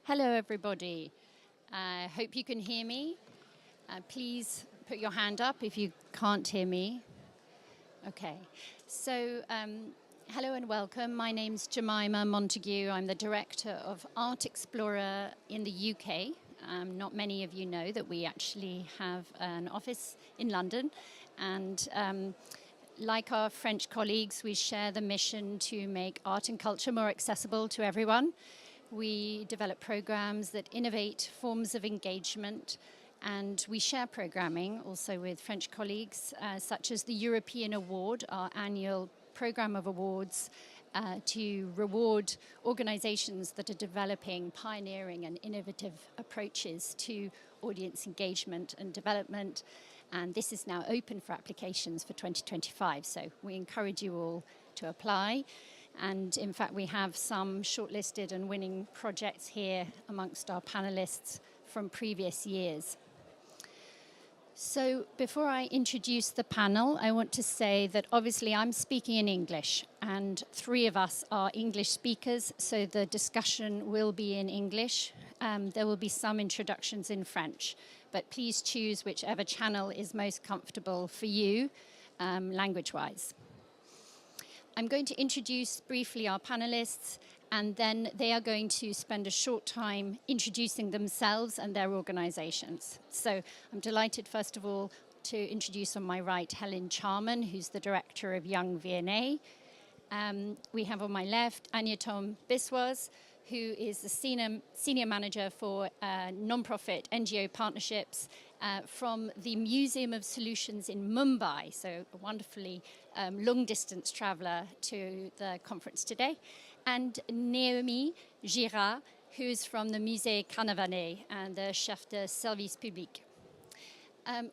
Hello, everybody. I hope you can hear me. Please put your hand up if you can't hear me. Okay. So, hello and welcome. My name's Jemima Montague. I'm the director of Art Explora in the UK. Not many of you know that we actually have an office in London. And like our French colleagues, we share the mission to make art and culture more accessible to everyone. We develop programs that innovate forms of engagement, and we share programming also with French colleagues, such as the European Award, our annual program of awards to reward organizations that are developing pioneering and innovative approaches to audience engagement and development. And this is now open for applications for 2025, so we encourage you all to apply. And in fact, we have some shortlisted and winning projects here amongst our panelists from previous years. So before I introduce the panel, I want to say that obviously I'm speaking in English, and three of us are English speakers, so the discussion will be in English. There will be some introductions in French, but please choose whichever channel is most comfortable for you, language-wise. I'm going to introduce briefly our panelists, and then they are going to spend a short time introducing themselves and their organizations. So I'm delighted, first of all, to introduce on my right Helen Charman, who's the director of Young V&A. We have on my left Agnetom Biswas, who is the senior manager for non-profit NGO partnerships from the Museum of Solutions in Mumbai, so a wonderfully long-distance traveller to the conference today, and Naomi Gira, who's from the Musée Carnavalet and the chef de service public.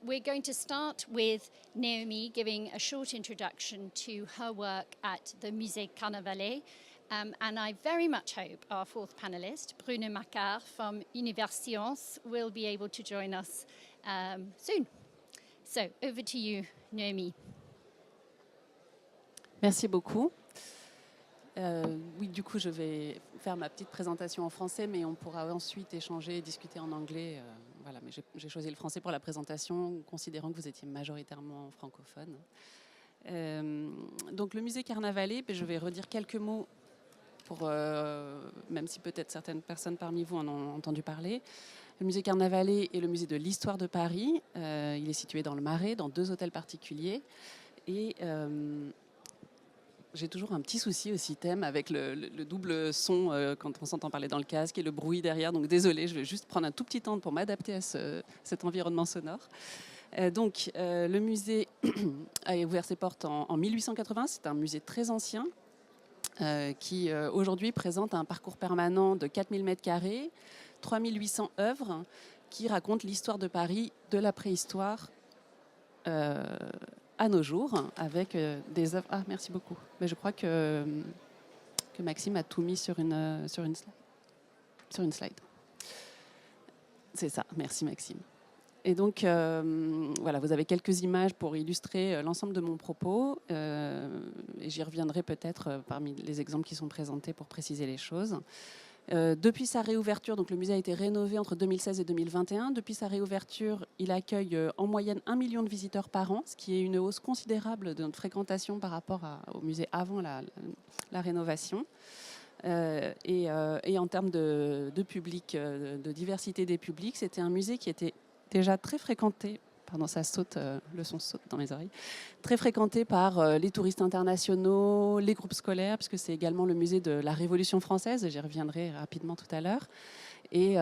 We're going to start with Naomi giving a short introduction to her work at the Musée Carnavalet. And I very much hope our fourth panelist, Bruno Macquart from Universcience, will be able to join us soon. So, over to you, Naomi. Merci beaucoup. Oui, du coup, je vais faire ma petite présentation en français, mais on pourra ensuite échanger et discuter en anglais. Voilà, mais j'ai choisi le français pour la présentation, considérant que vous étiez majoritairement francophone. Donc, le musée Carnavalet, je vais redire quelques mots. Même si peut-être certaines personnes parmi vous en ont entendu parler. Le musée Carnavalet est le musée de l'histoire de Paris. Il est situé dans le Marais, dans 2 hôtels particuliers. Et j'ai toujours un petit souci au système avec le double son quand on s'entend parler dans le casque et le bruit derrière. Donc désolé, je vais juste prendre un tout petit temps pour m'adapter à cet environnement sonore. Donc le musée a ouvert ses portes en 1880. C'est un musée très ancien. Qui aujourd'hui présente un parcours permanent de 4000 m², 3800 œuvres, qui racontent l'histoire de Paris de la préhistoire à nos jours, avec des œuvres... Ah, merci beaucoup. Mais je crois que Maxime a tout mis sur une slide. C'est ça, merci Maxime. Et donc, voilà, vous avez quelques images pour illustrer l'ensemble de mon propos. Et j'y reviendrai peut-être parmi les exemples qui sont présentés pour préciser les choses. Depuis sa réouverture, donc le musée a été rénové entre 2016 et 2021. Depuis sa réouverture, il accueille en moyenne 1 million de visiteurs par an, ce qui est une hausse considérable de notre fréquentation par rapport au musée avant la rénovation. Et en termes de public, de diversité des publics, c'était un musée qui était déjà très fréquenté, pardon, ça saute, le son saute dans mes oreilles, très fréquenté par les touristes internationaux, les groupes scolaires, puisque c'est également le musée de la Révolution française, j'y reviendrai rapidement tout à l'heure. Et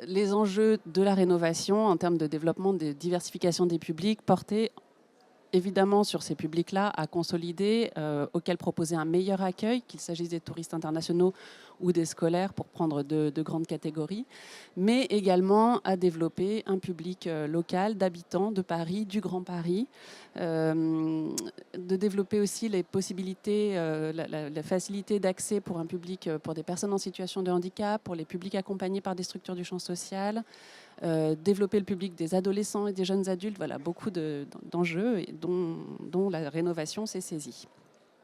les enjeux de la rénovation en termes de développement, de diversification des publics, portaient évidemment sur ces publics-là à consolider, auxquels proposer un meilleur accueil, qu'il s'agisse des touristes internationaux ou des scolaires, pour prendre de grandes catégories, mais également à développer un public local d'habitants de Paris, du Grand Paris, de développer aussi les possibilités, la facilité d'accès pour un public, pour des personnes en situation de handicap, pour les publics accompagnés par des structures du champ social, développer le public des adolescents et des jeunes adultes, voilà, beaucoup d'enjeux dont la rénovation s'est saisie.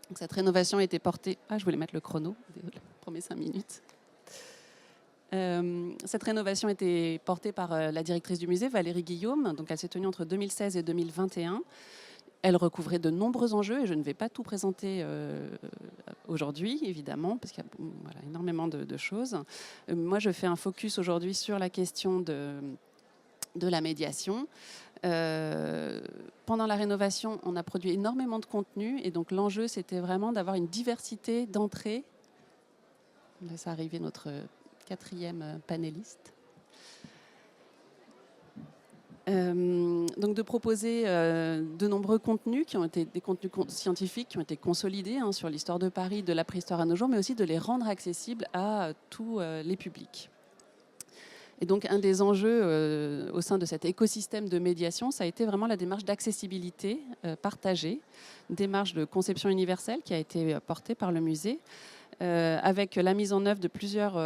Donc, cette rénovation a été portée... Ah, je voulais mettre le chrono, les premiers 5 minutes. Cette rénovation était portée par la directrice du musée, Valérie Guillaume. Donc, elle s'est tenue entre 2016 et 2021. Elle recouvrait de nombreux enjeux et je ne vais pas tout présenter aujourd'hui, évidemment, parce qu'il y a énormément de choses. Moi, je fais un focus aujourd'hui sur la question de la médiation. Pendant la rénovation, on a produit énormément de contenu et donc l'enjeu, c'était vraiment d'avoir une diversité d'entrées. On laisse arriver notre 4e panéliste. Donc de proposer de nombreux contenus qui ont été des contenus scientifiques qui ont été consolidés sur l'histoire de Paris, de la préhistoire à nos jours, mais aussi de les rendre accessibles à tous les publics. Et donc un des enjeux au sein de cet écosystème de médiation, ça a été vraiment la démarche d'accessibilité partagée, démarche de conception universelle qui a été portée par le musée, avec la mise en œuvre de plusieurs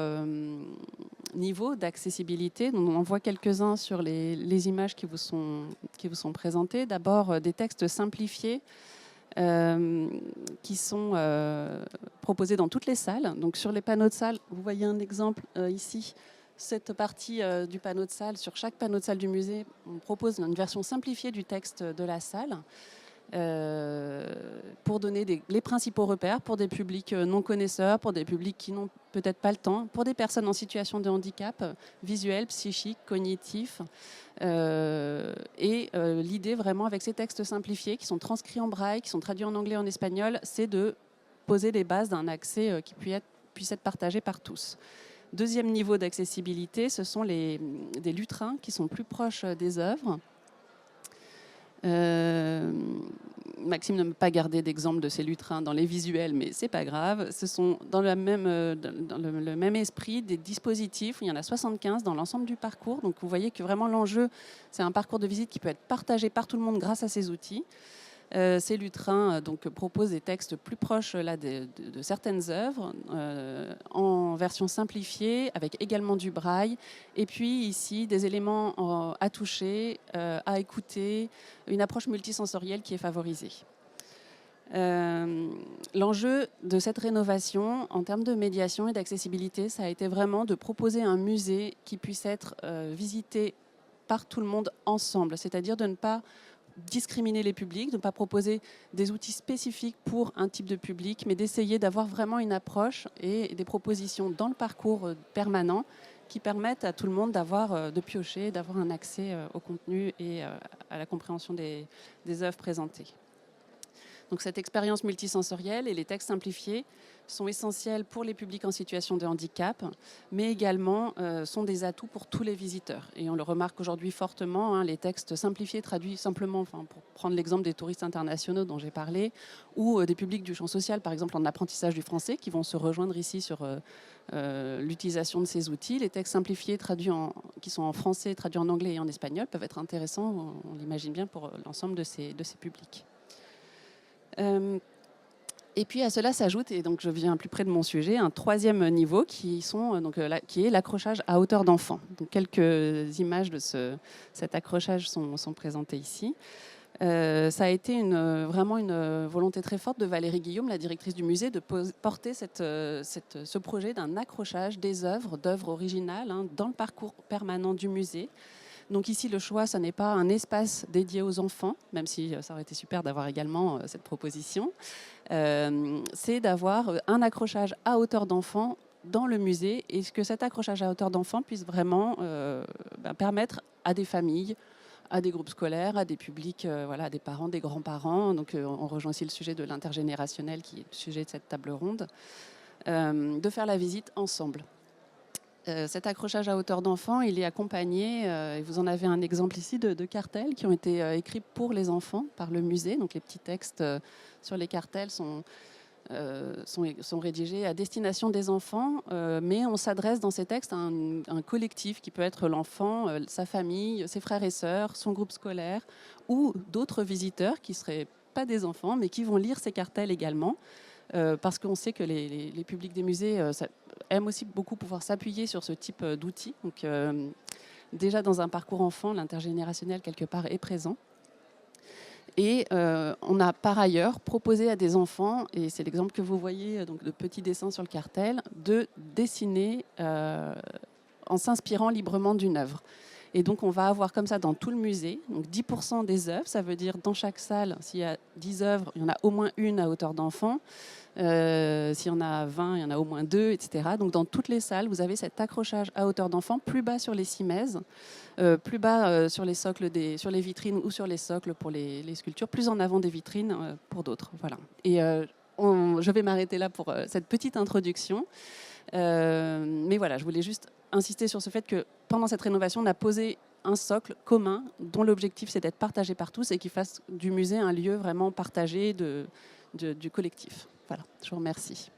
niveaux d'accessibilité. On en voit quelques-uns sur les images qui vous sont présentées. D'abord, des textes simplifiés qui sont proposés dans toutes les salles. Donc, sur les panneaux de salle, vous voyez un exemple ici. Cette partie du panneau de salle, sur chaque panneau de salle du musée, on propose une version simplifiée du texte de la salle. Pour donner les principaux repères pour des publics non connaisseurs, pour des publics qui n'ont peut-être pas le temps, pour des personnes en situation de handicap visuel, psychique, cognitif. L'idée vraiment avec ces textes simplifiés qui sont transcrits en braille, qui sont traduits en anglais et en espagnol, c'est de poser les bases d'un accès qui puisse être partagé par tous. Deuxième niveau d'accessibilité, ce sont des lutrins qui sont plus proches des œuvres. Maxime ne m'a pas gardé d'exemple de ces lutrins dans les visuels, mais c'est pas grave. Ce sont dans le même esprit des dispositifs. Il y en a 75 dans l'ensemble du parcours. Donc vous voyez que vraiment l'enjeu, c'est un parcours de visite qui peut être partagé par tout le monde grâce à ces outils. Ces lutrins proposent des textes plus proches de certaines œuvres en version simplifiée, avec également du braille. Et puis ici, des éléments à toucher, à écouter, une approche multisensorielle qui est favorisée. L'enjeu de cette rénovation, en termes de médiation et d'accessibilité, ça a été vraiment de proposer un musée qui puisse être visité par tout le monde ensemble, c'est-à-dire de ne pas discriminer les publics, de ne pas proposer des outils spécifiques pour un type de public, mais d'essayer d'avoir vraiment une approche et des propositions dans le parcours permanent qui permettent à tout le monde de piocher, d'avoir un accès au contenu et à la compréhension des œuvres présentées. Donc cette expérience multisensorielle et les textes simplifiés sont essentiels pour les publics en situation de handicap, mais également sont des atouts pour tous les visiteurs. Et on le remarque aujourd'hui fortement, les textes simplifiés traduits simplement, pour prendre l'exemple des touristes internationaux dont j'ai parlé, ou des publics du champ social, par exemple en apprentissage du français, qui vont se rejoindre ici sur l'utilisation de ces outils. Les textes simplifiés qui sont en français, traduits en anglais et en espagnol, peuvent être intéressants, on l'imagine bien, pour l'ensemble de ces publics. Et puis à cela s'ajoute, et donc je viens plus près de mon sujet, un troisième niveau qui est l'accrochage à hauteur d'enfant. Donc quelques images de cet accrochage sont présentées ici. Ça a été vraiment une volonté très forte de Valérie Guillaume, la directrice du musée, de porter ce projet d'un accrochage d'œuvres originales dans le parcours permanent du musée. Donc ici, le choix, ce n'est pas un espace dédié aux enfants, même si ça aurait été super d'avoir également cette proposition. C'est d'avoir un accrochage à hauteur d'enfant dans le musée et que cet accrochage à hauteur d'enfant puisse vraiment permettre à des familles, à des groupes scolaires, à des publics, à des parents, des grands-parents. Donc on rejoint aussi le sujet de l'intergénérationnel qui est le sujet de cette table ronde, de faire la visite ensemble. Cet accrochage à hauteur d'enfant, il est accompagné, et vous en avez un exemple ici, de cartels qui ont été écrits pour les enfants par le musée. Donc les petits textes sur les cartels sont rédigés à destination des enfants, mais on s'adresse dans ces textes à un collectif qui peut être l'enfant, sa famille, ses frères et sœurs, son groupe scolaire, ou d'autres visiteurs qui ne seraient pas des enfants, mais qui vont lire ces cartels également. Parce qu'on sait que les publics des musées aiment aussi beaucoup pouvoir s'appuyer sur ce type d'outils. Donc, déjà dans un parcours enfant, l'intergénérationnel quelque part est présent. Et on a par ailleurs proposé à des enfants, et c'est l'exemple que vous voyez, donc de petits dessins sur le cartel, de dessiner en s'inspirant librement d'une œuvre. Et donc, on va avoir comme ça dans tout le musée, donc 10% des œuvres, ça veut dire dans chaque salle, s'il y a 10 œuvres, il y en a au moins une à hauteur d'enfant. S'il y en a 20, il y en a au moins 2, etc. Donc, dans toutes les salles, vous avez cet accrochage à hauteur d'enfant, plus bas sur les cimaises, plus bas sur les socles, sur les vitrines ou sur les socles pour les sculptures, plus en avant des vitrines pour d'autres. Voilà. Et je vais m'arrêter là pour cette petite introduction. Mais voilà, je voulais juste insister sur ce fait que pendant cette rénovation, on a posé un socle commun dont l'objectif c'est d'être partagé par tous et qui fasse du musée un lieu vraiment partagé du collectif. Voilà, je vous remercie.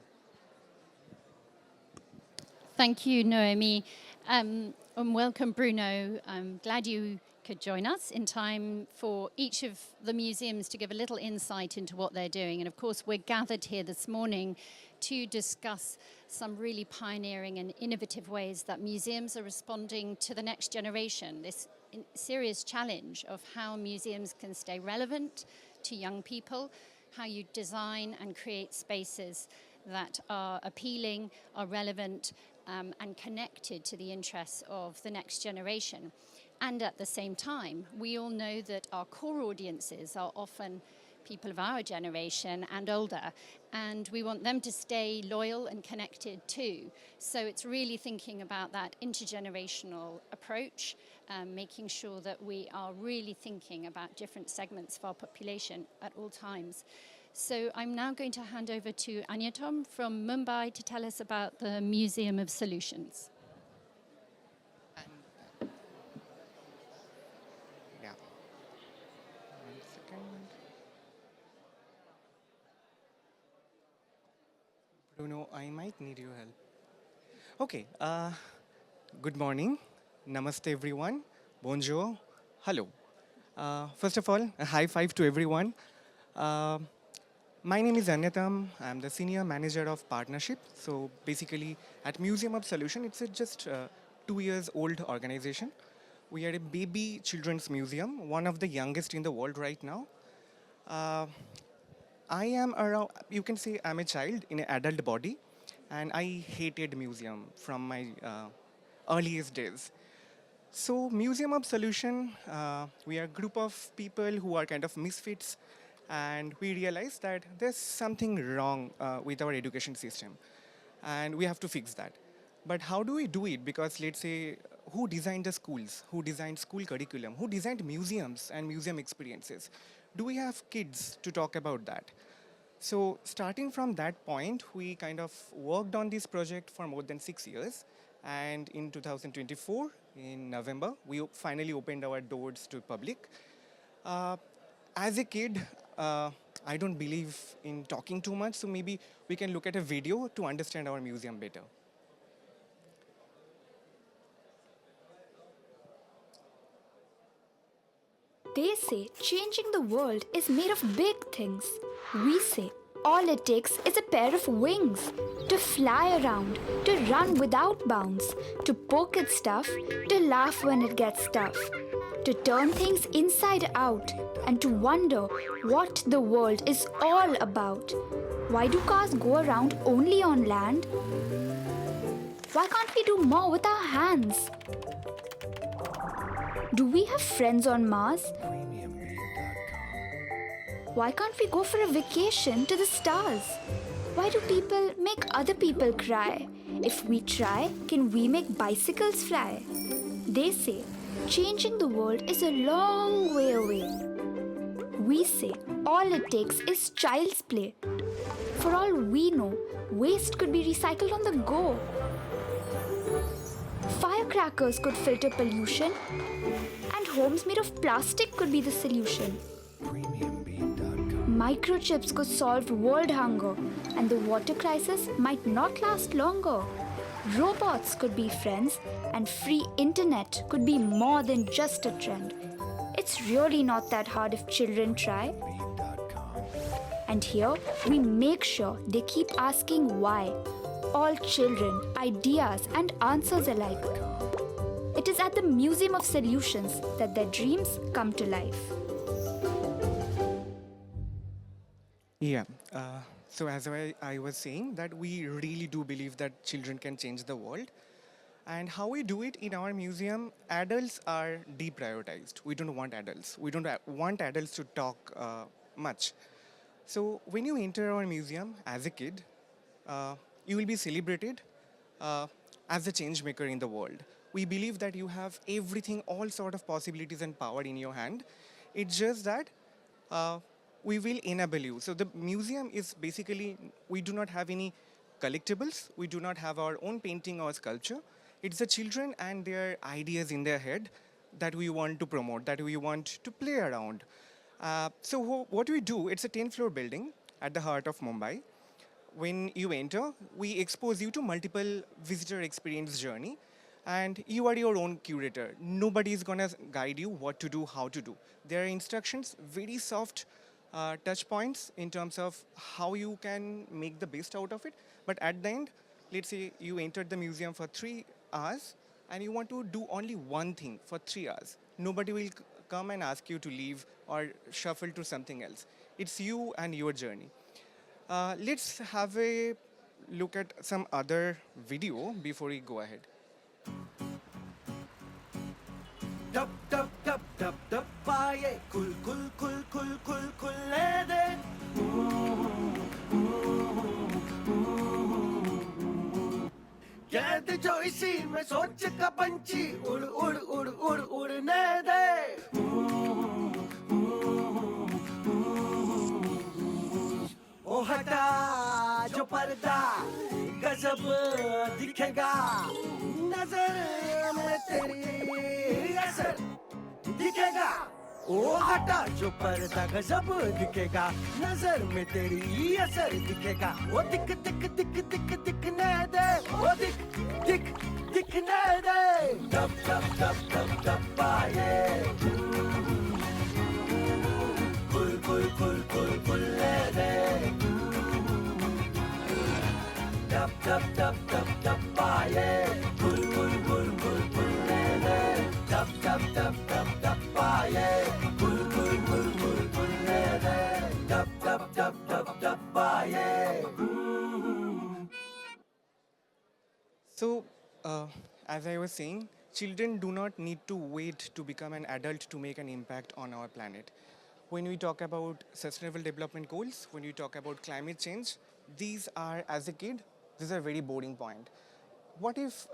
Thank you, Noémie. And welcome, Bruno. I'm glad you could join us in time for each of the museums to give a little insight into what they're doing. And of course, we're gathered here this morning to discuss some really pioneering and innovative ways that museums are responding to the next generation, this serious challenge of how museums can stay relevant to young people, how you design and create spaces that are appealing, are relevant, and connected to the interests of the next generation. And at the same time, we all know that our core audiences are often people of our generation and older, and we want them to stay loyal and connected too. So it's really thinking about that intergenerational approach, making sure that we are really thinking about different segments of our population at all times. So I'm now going to hand over to Anyatom from Mumbai to tell us about the Museum of Solutions. Yeah. 1 second. Bruno, I might need your help. Okay. Good morning. Namaste, everyone. Bonjour. Hello. First of all, a high five to everyone. My name is Anyatam. I'm the Senior Manager of Partnership. So basically, at Museum of Solution, it's a just 2 years old organization. We are a baby children's museum, one of the youngest in the world right now. I am around, you can say I'm a child in an adult body, and I hated museum from my earliest days. So Museum of Solution, we are a group of people who are kind of misfits, and we realized that there's something wrong with our education system, and we have to fix that. But how do we do it? Because let's say, who designed the schools? Who designed school curriculum? Who designed museums and museum experiences? Do we have kids to talk about that? So starting from that point, we kind of worked on this project for more than 6 years. And in 2024, in November, we finally opened our doors to public. As a kid, I don't believe in talking too much, so maybe we can look at a video to understand our museum better. They say changing the world is made of big things. We say all it takes is a pair of wings to fly around, to run without bounds, to poke at stuff, to laugh when it gets tough, to turn things inside out, and to wonder what the world is all about. Why do cars go around only on land? Why can't we do more with our hands? Do we have friends on Mars? Why can't we go for a vacation to the stars? Why do people make other people cry? If we try, can we make bicycles fly? They say changing the world is a long way away. We say all it takes is child's play. For all we know, waste could be recycled on the go. Firecrackers could filter pollution, and homes made of plastic could be the solution. Microchips could solve world hunger, and the water crisis might not last longer. Robots could be friends, and free internet could be more than just a trend. It's really not that hard if children try. And here, we make sure they keep asking why. All children, ideas and answers alike. It is at the Museum of Solutions that their dreams come to life. Yeah. So as I was saying, that we really do believe that children can change the world. And how we do it in our museum, adults are deprioritized. We don't want adults. We don't want adults to talk much. So when you enter our museum as a kid, you will be celebrated as a change maker in the world. We believe that you have everything, all sort of possibilities and power in your hand. It's just that we will enable you. So the museum is basically, we do not have any collectibles. We do not have our own painting or sculpture. It's the children and their ideas in their head that we want to promote, that we want to play around. So what we do, it's a 10-floor building at the heart of Mumbai. When you enter, we expose you to multiple visitor experience journey, and you are your own curator. Nobody is gonna guide you what to do, how to do. There are instructions, very soft touch points in terms of how you can make the best out of it. But at the end, let's say you entered the museum for 3 hours and you want to do only one thing for 3 hours. Nobody will come and ask you to leave or shuffle to something else. It's you and your journey. Let's have a look at some other video before we go ahead. Dub dub dub dub dub paye kul kul kul kul kul kul le de कैद जो इसी में सोच का पंछी उड़ उड़ उड़ उड़ उड़ने दे ओ हटा जो पर्दा गजब दिखेगा नजर में तेरी असर दिखेगा ओ हटा जो पर्दा गजब दिखेगा नजर में तेरी असर दिखेगा ओ दिख दिख दिख दिख दिखने दे ओ दिख दिख दिखने दे दब दब दब दब दब पाए कुल कुल कुल कुल कुल ले दे dub dub dub dub dub paye kul kul kul kul kul le le dub dub dub dub dub paye kul kul kul kul kul le le dub dub dub dub dub paye So, as I was saying, children do not need to wait to become an adult to make an impact on our planet. When we talk about sustainable development goals, when we talk about climate change, these are, as a kid, this is a very boring point. What if,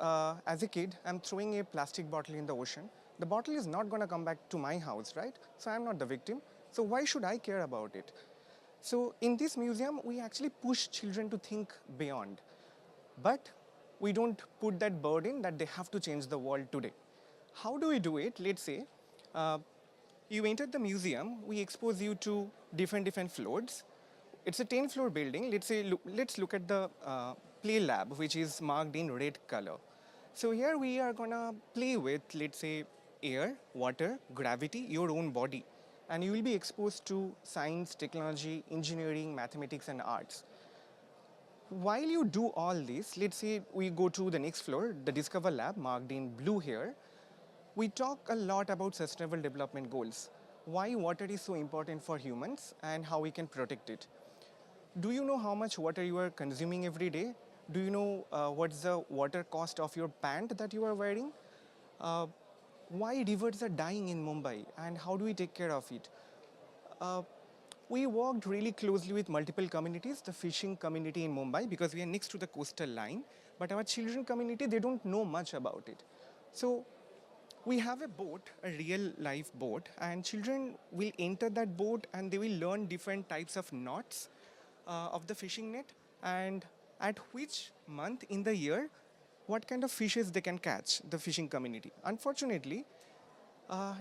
as a kid, I'm throwing a plastic bottle in the ocean? The bottle is not going to come back to my house, right? So I'm not the victim. So why should I care about it? So in this museum, we actually push children to think beyond. But we don't put that burden that they have to change the world today. How do we do it? Let's say you entered the museum, we expose you to different floors. It's a 10-floor building. Let's look at the play lab, which is marked in red color. So here we are gonna play with, let's say, air, water, gravity, your own body. And you will be exposed to science, technology, engineering, mathematics, and arts. While you do all this, let's say we go to the next floor, the Discover Lab, marked in blue here. We talk a lot about sustainable development goals. Why water is so important for humans and how we can protect it. Do you know how much water you are consuming every day? Do you know what's the water cost of your pant that you are wearing? Why rivers are dying in Mumbai and how do we take care of it? We worked really closely with multiple communities, the fishing community in Mumbai, because we are next to the coastal line, but our children community, they don't know much about it. So we have a boat, a real life boat, and children will enter that boat and they will learn different types of knots of the fishing net and at which month in the year, what kind of fishes they can catch, the fishing community. Unfortunately,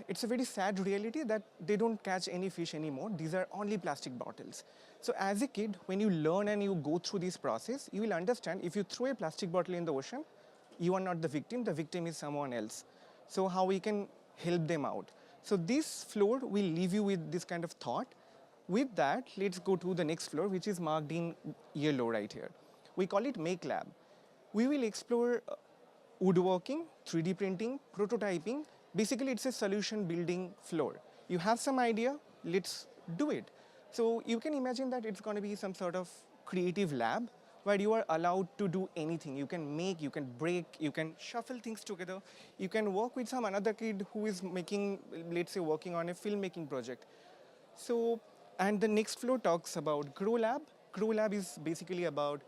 it's a very sad reality that they don't catch any fish anymore. These are only plastic bottles. So as a kid, when you learn and you go through this process, you will understand if you throw a plastic bottle in the ocean, you are not the victim is someone else. So how we can help them out. So this floor will leave you with this kind of thought. With that, let's go to the next floor, which is marked in yellow right here. We call it Make Lab. We will explore woodworking, 3D printing, prototyping. Basically, it's a solution building floor. You have some idea, let's do it. So you can imagine that it's going to be some sort of creative lab where you are allowed to do anything. You can make, you can break, you can shuffle things together. You can work with some another kid who is making, let's say, working on a filmmaking project. So, and the next floor talks about Grow Lab. Grow Lab is basically about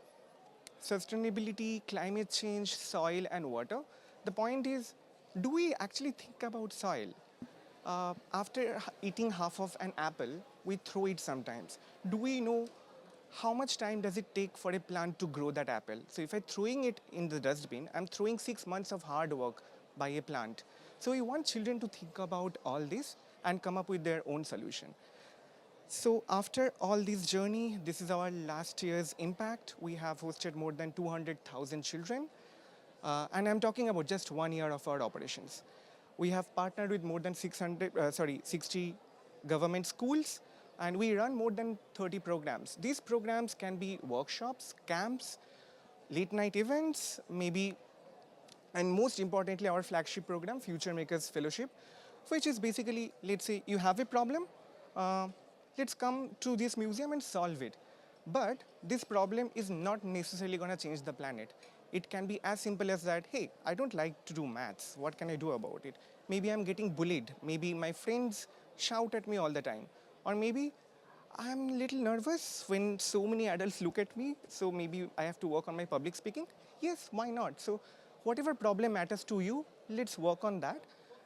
sustainability, climate change, soil, and water. The point is, do we actually think about soil? After eating half of an apple, we throw it sometimes. Do we know how much time does it take for a plant to grow that apple? So if I'm throwing it in the dustbin, I'm throwing 6 months of hard work by a plant. So we want children to think about all this and come up with their own solution. So after all this journey, this is our last year's impact. We have hosted more than 200,000 children. And I'm talking about just 1 year of our operations. We have partnered with more than 60 government schools, and we run more than 30 programs. These programs can be workshops, camps, late night events, maybe, and most importantly, our flagship program, Future Makers Fellowship, which is basically, let's say you have a problem, let's come to this museum and solve it. But this problem is not necessarily going to change the planet. It can be as simple as that, hey, I don't like to do maths. What can I do about it? Maybe I'm getting bullied. Maybe my friends shout at me all the time. Or maybe I'm a little nervous when so many adults look at me. So maybe I have to work on my public speaking. Yes, why not? So whatever problem matters to you, let's work on that.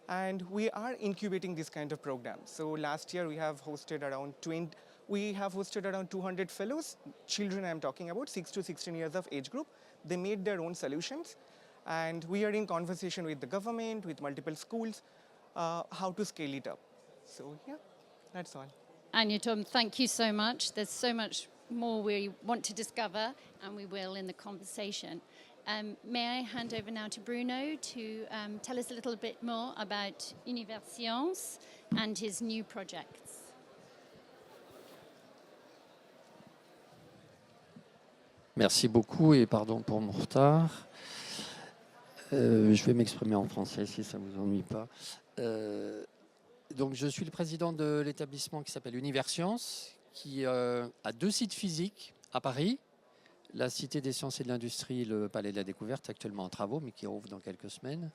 And we are incubating this kind of programs. So last year we have hosted around 200 fellows, children I'm talking about, 6 to 16 years of age group. They made their own solutions, and we are in conversation with the government, with multiple schools, how to scale it up. So yeah, that's all. Anya, Tom, thank you so much. There's so much more we want to discover, and we will in the conversation. May I hand over now to Bruno to tell us a little bit more about Universions and his new projects. Merci beaucoup et pardon pour mon retard. Je vais m'exprimer en français si ça ne vous ennuie pas. Donc, je suis le président de l'établissement qui s'appelle Universions, qui a 2 sites physiques à Paris, la Cité des sciences et de l'industrie, le Palais de la Découverte, actuellement en travaux, mais qui rouvre dans quelques semaines.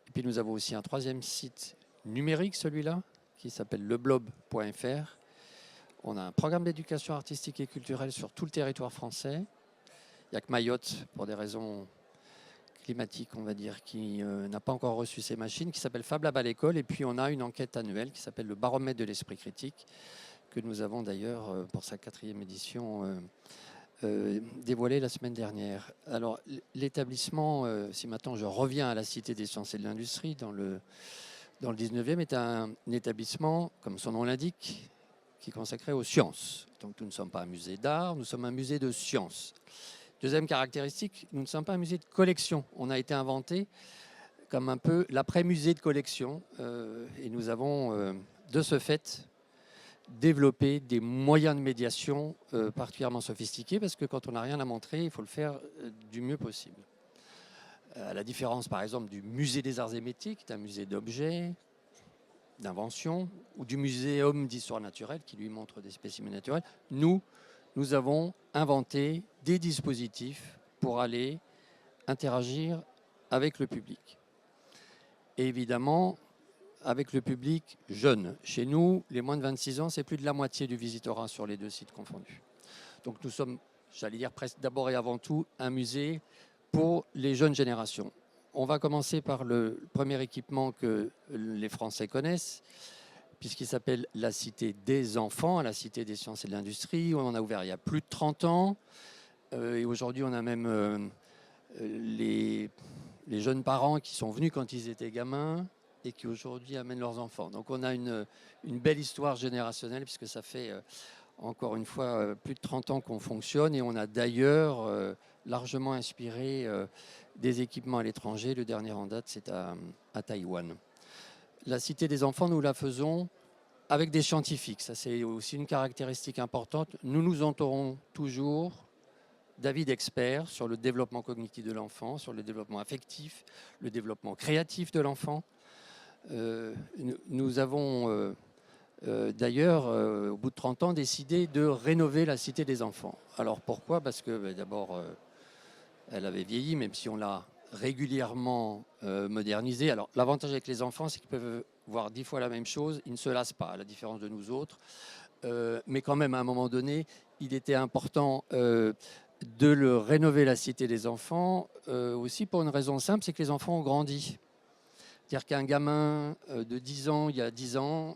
Et puis nous avons aussi un 3e site numérique, celui-là, qui s'appelle leblob.fr. On a un programme d'éducation artistique et culturelle sur tout le territoire français. Il n'y a que Mayotte, pour des raisons climatiques, on va dire, qui n'a pas encore reçu ses machines, qui s'appelle Fab Lab à l'école. Et puis on a une enquête annuelle qui s'appelle le baromètre de l'esprit critique, que nous avons d'ailleurs, pour sa 4e édition, dévoilée la semaine dernière. Alors l'établissement, si maintenant je reviens à la Cité des sciences et de l'industrie, dans le 19e, est un établissement, comme son nom l'indique, qui est consacré aux sciences. Donc nous ne sommes pas un musée d'art, nous sommes un musée de sciences. Deuxième caractéristique, nous ne sommes pas un musée de collection. On a été inventé comme un peu l'après-musée de collection et nous avons de ce fait développé des moyens de médiation particulièrement sophistiqués parce que quand on n'a rien à montrer, il faut le faire du mieux possible. À la différence par exemple du musée des arts et métiers, qui est un musée d'objets, d'invention, ou du muséum d'histoire naturelle qui lui montre des spécimens naturels, nous avons inventé des dispositifs pour aller interagir avec le public. Et évidemment, avec le public jeune. Chez nous, les moins de 26 ans, c'est plus de la moitié du visitorat sur les 2 sites confondus. Donc nous sommes, j'allais dire presque d'abord et avant tout, un musée pour les jeunes générations. On va commencer par le premier équipement que les Français connaissent, puisqu'il s'appelle la Cité des enfants, la Cité des sciences et de l'industrie. On en a ouvert il y a plus de 30 ans. Et aujourd'hui, on a même les jeunes parents qui sont venus quand ils étaient gamins et qui aujourd'hui amènent leurs enfants. Donc on a une belle histoire générationnelle, puisque ça fait encore une fois plus de 30 ans qu'on fonctionne. Et on a d'ailleurs largement inspiré des équipements à l'étranger. Le dernier en date, c'est à Taïwan. La Cité des enfants, nous la faisons avec des scientifiques. Ça, c'est aussi une caractéristique importante. Nous nous entourons toujours d'avis d'experts sur le développement cognitif de l'enfant, sur le développement affectif, le développement créatif de l'enfant. Nous avons d'ailleurs, au bout de 30 ans, décidé de rénover la Cité des enfants. Alors pourquoi? Parce que d'abord, elle avait vieilli, même si on l'a régulièrement modernisée. Alors l'avantage avec les enfants, c'est qu'ils peuvent voir 10 fois la même chose, ils ne se lassent pas, à la différence de nous autres. Mais quand même, à un moment donné, il était important de le rénover, la Cité des enfants, aussi pour une raison simple, c'est que les enfants ont grandi. C'est-à-dire qu'un gamin de 10 ans il y a 10 ans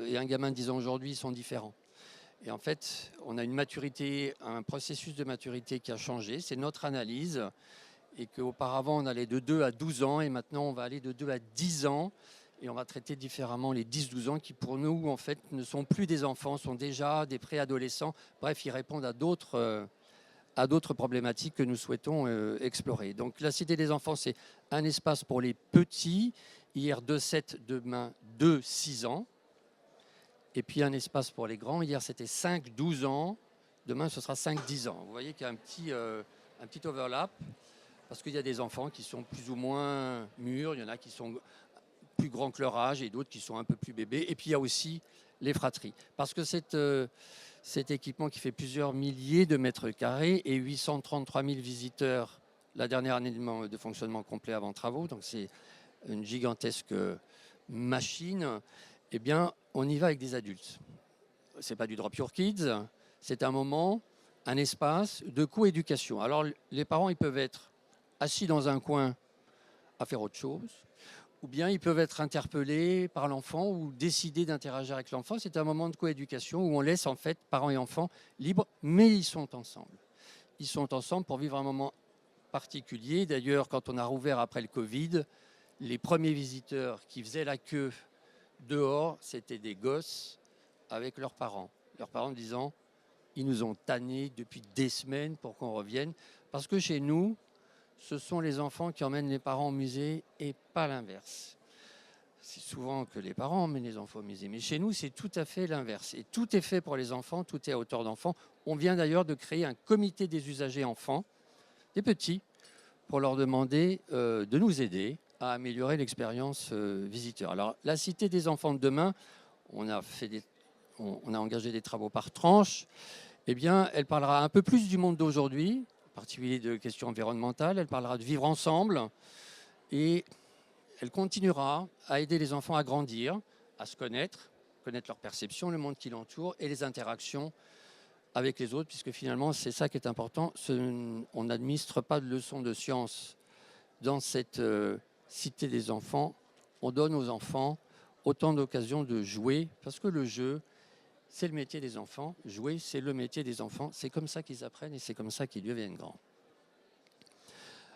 et un gamin de 10 ans aujourd'hui sont différents. Et en fait, on a une maturité, un processus de maturité qui a changé. C'est notre analyse. Et qu'auparavant, on allait de 2 à 12 ans et maintenant, on va aller de 2 à 10 ans. Et on va traiter différemment les 10-12 ans qui, pour nous, en fait, ne sont plus des enfants, sont déjà des préadolescents. Bref, ils répondent à d'autres problématiques que nous souhaitons explorer. Donc la Cité des enfants, c'est un espace pour les petits, hier 2-7, demain 2-6 ans. Et puis un espace pour les grands, hier c'était 5-12 ans, demain ce sera 5-10 ans. Vous voyez qu'il y a un petit overlap, parce qu'il y a des enfants qui sont plus ou moins mûrs, il y en a qui sont plus grands que leur âge et d'autres qui sont un peu plus bébés. Et puis il y a aussi les fratries. Parce que cet équipement qui fait plusieurs milliers de mètres carrés et 833 000 visiteurs la dernière année de fonctionnement complet avant travaux, donc c'est une gigantesque machine, eh bien on y va avec des adultes. C'est pas du drop your kids, c'est un moment, un espace de co-éducation. Alors les parents, ils peuvent être assis dans un coin à faire autre chose, ou bien ils peuvent être interpellés par l'enfant ou décider d'interagir avec l'enfant. C'est un moment de coéducation où on laisse en fait parents et enfants libres, mais ils sont ensemble. Ils sont ensemble pour vivre un moment particulier. D'ailleurs, quand on a rouvert après le Covid, les premiers visiteurs qui faisaient la queue dehors, c'était des gosses avec leurs parents. Leurs parents disant, ils nous ont tannés depuis des semaines pour qu'on revienne. Parce que chez nous, ce sont les enfants qui emmènent les parents au musée et pas l'inverse. C'est souvent que les parents emmènent les enfants au musée. Mais chez nous, c'est tout à fait l'inverse. Et tout est fait pour les enfants, tout est à hauteur d'enfants. On vient d'ailleurs de créer un comité des usagers enfants, des petits, pour leur demander de nous aider à améliorer l'expérience visiteur. Alors, la Cité des enfants de demain, on a engagé des travaux par tranche. Eh bien, elle parlera un peu plus du monde d'aujourd'hui, en particulier de questions environnementales. Elle parlera de vivre ensemble et elle continuera à aider les enfants à grandir, à se connaître leur perception, le monde qui l'entoure et les interactions avec les autres, puisque finalement, c'est ça qui est important. On n'administre pas de leçons de science dans cette Cité des enfants. On donne aux enfants autant d'occasions de jouer, parce que le jeu, c'est le métier des enfants. Jouer, c'est le métier des enfants. C'est comme ça qu'ils apprennent et c'est comme ça qu'ils deviennent grands.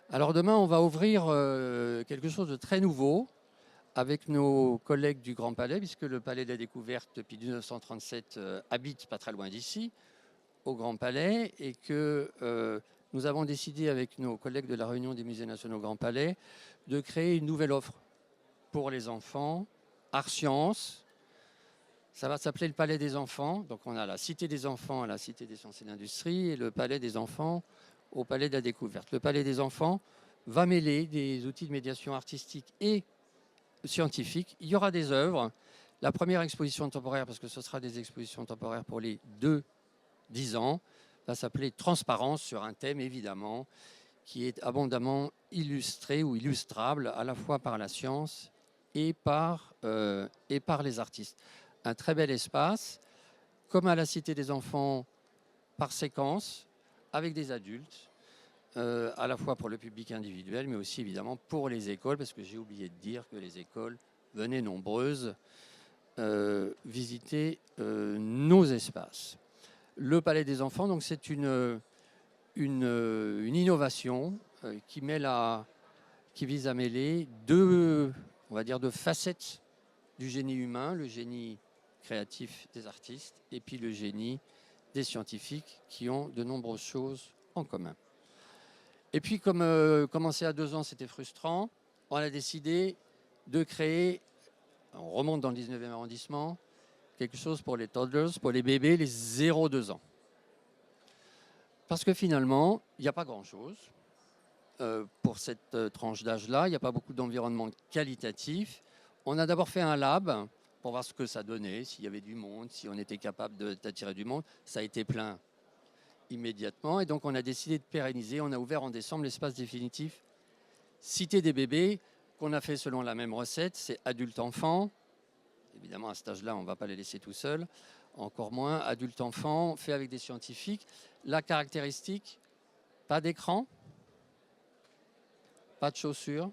Alors demain, on va ouvrir quelque chose de très nouveau avec nos collègues du Grand Palais, puisque le Palais de la Découverte, depuis 1937, habite pas très loin d'ici, au Grand Palais, et que nous avons décidé avec nos collègues de la Réunion des Musées Nationaux Grand Palais de créer une nouvelle offre pour les enfants, art sciences. Ça va s'appeler le Palais des enfants. Donc on a la Cité des enfants à la Cité des sciences et de l'industrie et le Palais des enfants au Palais de la Découverte. Le Palais des enfants va mêler des outils de médiation artistique et scientifique. Il y aura des œuvres. La première exposition temporaire, parce que ce sera des expositions temporaires pour les 2-10 ans, va s'appeler Transparence, sur un thème évidemment qui est abondamment illustré ou illustrable à la fois par la science et par les artistes. Un très bel espace, comme à la Cité des enfants, par séquence, avec des adultes, à la fois pour le public individuel, mais aussi évidemment pour les écoles, parce que j'ai oublié de dire que les écoles venaient nombreuses visiter nos espaces. Le Palais des enfants, donc c'est une innovation qui vise à mêler deux facettes du génie humain, le génie créatif des artistes et puis le génie des scientifiques qui ont de nombreuses choses en commun. Et puis comme commencer à 2 ans c'était frustrant, on a décidé de créer, on remonte dans le 19e arrondissement, quelque chose pour les toddlers, pour les bébés, les 0-2 ans. Parce que finalement, il n'y a pas grand-chose pour cette tranche d'âge-là, il n'y a pas beaucoup d'environnement qualitatif. On a d'abord fait un lab pour voir ce que ça donnait, s'il y avait du monde, si on était capable d'attirer du monde. Ça a été plein immédiatement. Et donc, on a décidé de pérenniser. On a ouvert en décembre l'espace définitif Cité des bébés, qu'on a fait selon la même recette. C'est adulte-enfant. Évidemment, à cet âge-là, on ne va pas les laisser tout seuls. Encore moins adulte-enfant, fait avec des scientifiques. La caractéristique, pas d'écran, pas de chaussures,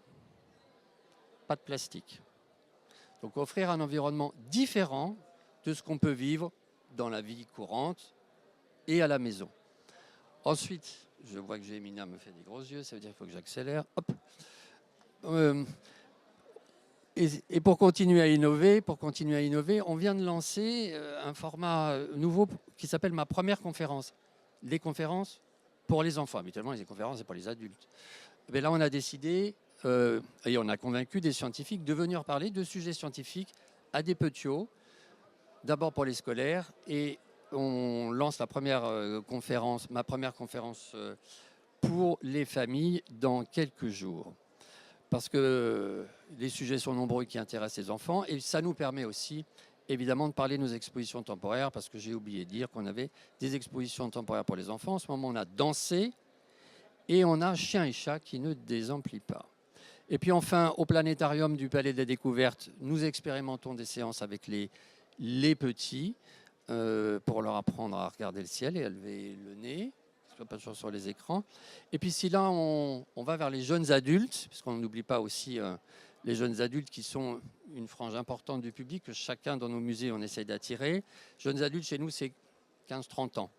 pas de plastique. Donc offrir un environnement différent de ce qu'on peut vivre dans la vie courante et à la maison. Ensuite, je vois que Emina me fait des gros yeux, ça veut dire qu'il faut que j'accélère. Hop. Et pour continuer à innover, on vient de lancer un format nouveau qui s'appelle ma première conférence. Les conférences pour les enfants. Habituellement, les conférences, c'est pour les adultes. Mais là, on a décidé, et on a convaincu des scientifiques de venir parler de sujets scientifiques à des petits-hauts, d'abord pour les scolaires, et on lance la première conférence, ma première conférence pour les familles dans quelques jours. Parce que les sujets sont nombreux qui intéressent les enfants, et ça nous permet aussi, évidemment, de parler de nos expositions temporaires, parce que j'ai oublié de dire qu'on avait des expositions temporaires pour les enfants. En ce moment, on a dansé, et on a chien et chat qui ne désemplit pas. Et puis enfin, au planétarium du Palais des Découvertes, nous expérimentons des séances avec les petits pour leur apprendre à regarder le ciel et à lever le nez, ce soit pas toujours sur les écrans. Et puis si là, on va vers les jeunes adultes, puisqu'on n'oublie pas aussi les jeunes adultes qui sont une frange importante du public, que chacun dans nos musées, on essaye d'attirer. Jeunes adultes, chez nous, c'est 15-30 ans.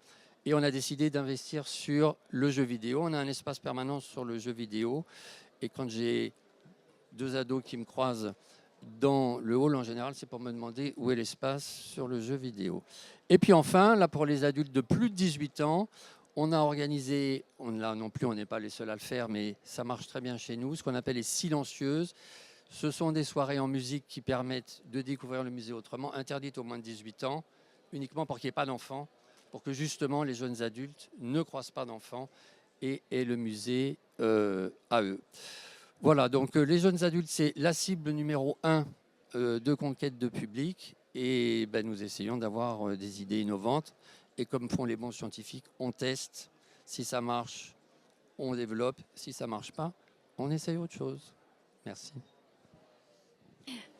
Et on a décidé d'investir sur le jeu vidéo. On a un espace permanent sur le jeu vidéo. Et quand j'ai 2 ados qui me croisent dans le hall, en général, c'est pour me demander où est l'espace sur le jeu vidéo. Et puis enfin, là, pour les adultes de plus de 18 ans, on a organisé, là non plus, on n'est pas les seuls à le faire, mais ça marche très bien chez nous, ce qu'on appelle les silencieuses. Ce sont des soirées en musique qui permettent de découvrir le musée autrement, interdites aux moins de 18 ans, uniquement pour qu'il n'y ait pas d'enfants, pour que justement les jeunes adultes ne croisent pas d'enfants et aient le musée à eux. Voilà, donc les jeunes adultes, c'est la cible numéro 1 de conquête de public, et nous essayons d'avoir des idées innovantes, et comme font les bons scientifiques, on teste. Si ça marche, on développe. Si ça ne marche pas, on essaye autre chose. Merci.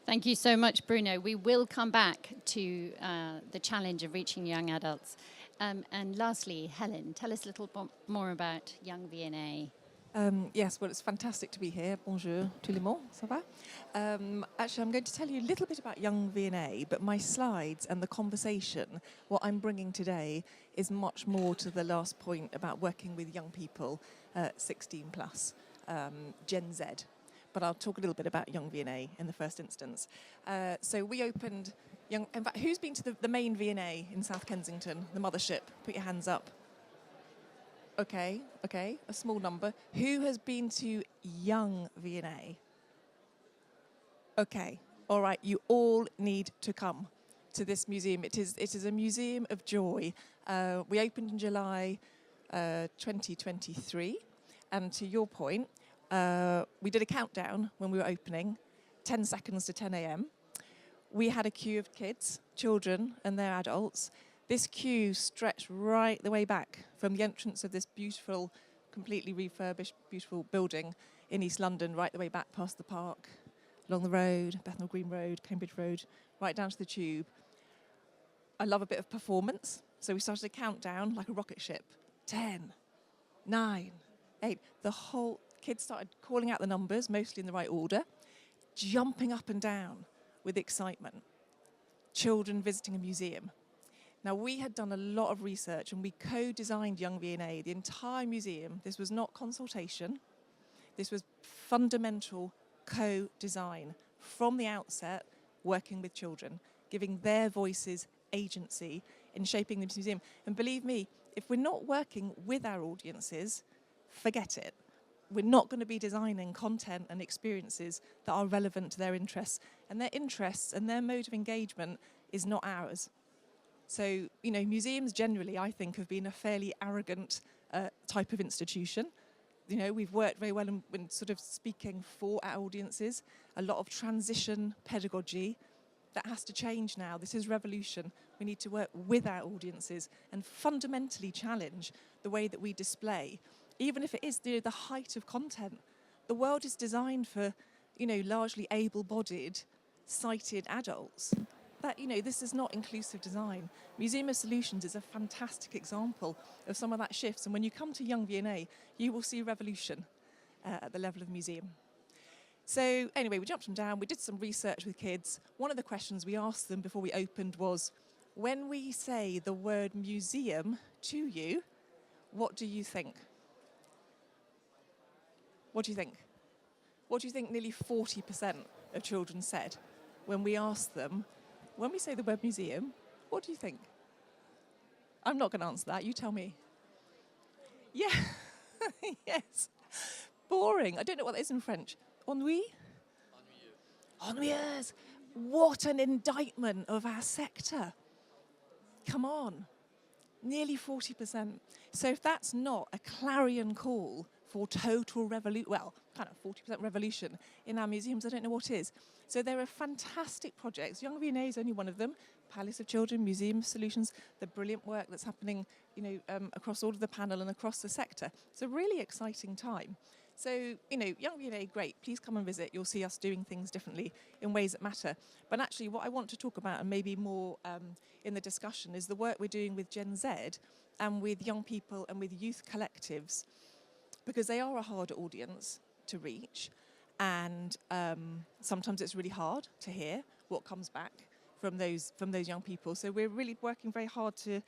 Thank you so much, Bruno. We will come back to the challenge of reaching young adults. And lastly, Helen, tell us a little more about Young V&A. Yes, well, it's fantastic to be here. Bonjour, tout le monde, ça va? Actually, I'm going to tell you a little bit about Young V&A, but my slides and the conversation, what I'm bringing today, is much more to the last point about working with young people, 16 plus, Gen Z. But I'll talk a little bit about Young V&A in the first instance. So we opened in fact, who's been to the main V&A in South Kensington, the mothership? Put your hands up. Okay, a small number. Who has been to Young V&A? Okay, all right, you all need to come to this museum. It is a museum of joy. We opened in July 2023, and to your point, we did a countdown when we were opening, 10 seconds to 10 a.m. We had a queue of kids, children, and their adults. This queue stretched right the way back from the entrance of this beautiful, completely refurbished, beautiful building in East London, right the way back past the park, along the road, Bethnal Green Road, Cambridge Road, right down to the Tube. I love a bit of performance, so we started a countdown like a rocket ship. 10, 9, 8. The whole kids started calling out the numbers, mostly in the right order, jumping up and down with excitement. Children visiting a museum. Now, we had done a lot of research and we co-designed Young V&A, the entire museum. This was not consultation. This was fundamental co-design from the outset, working with children, giving their voices agency in shaping this museum. And believe me, if we're not working with our audiences, forget it. We're not going to be designing content and experiences that are relevant to their interests. And their interests and their mode of engagement is not ours. So, museums generally, I think, have been a fairly arrogant type of institution. We've worked very well in sort of speaking for our audiences, a lot of transition pedagogy, That has to change now. This is revolution. We need to work with our audiences and fundamentally challenge the way that we display, even if it is the height of content. The world is designed for, largely able-bodied, sighted adults. That, this is not inclusive design. Museum of Solutions is a fantastic example of some of that shifts. And when you come to Young V&A, you will see revolution at the level of museum. So anyway, we jumped them down. We did some research with kids. One of the questions we asked them before we opened was, when we say the word museum to you, what do you think? What do you think? What do you think nearly 40% of children said when we asked them, when we say the word museum, what do you think? I'm not going to answer that. You tell me. Yeah. Yes. Boring. I don't know what that is in French. Ennui? Ennuyeux. What an indictment of our sector. Come on. Nearly 40%. So if that's not a clarion call for total revolution, well, kind of 40% revolution in our museums, I don't know what is. So there are fantastic projects. Young V&A is only one of them. Palace of Children, Museum of Solutions, the brilliant work that's happening, across all of the panel and across the sector. It's a really exciting time. So, Young V&A, great. Please come and visit. You'll see us doing things differently in ways that matter. But actually, what I want to talk about, and maybe more in the discussion, is the work we're doing with Gen Z and with young people and with youth collectives, because they are a harder audience to reach. And sometimes it's really hard to hear what comes back from those young people. So we're really working very hard to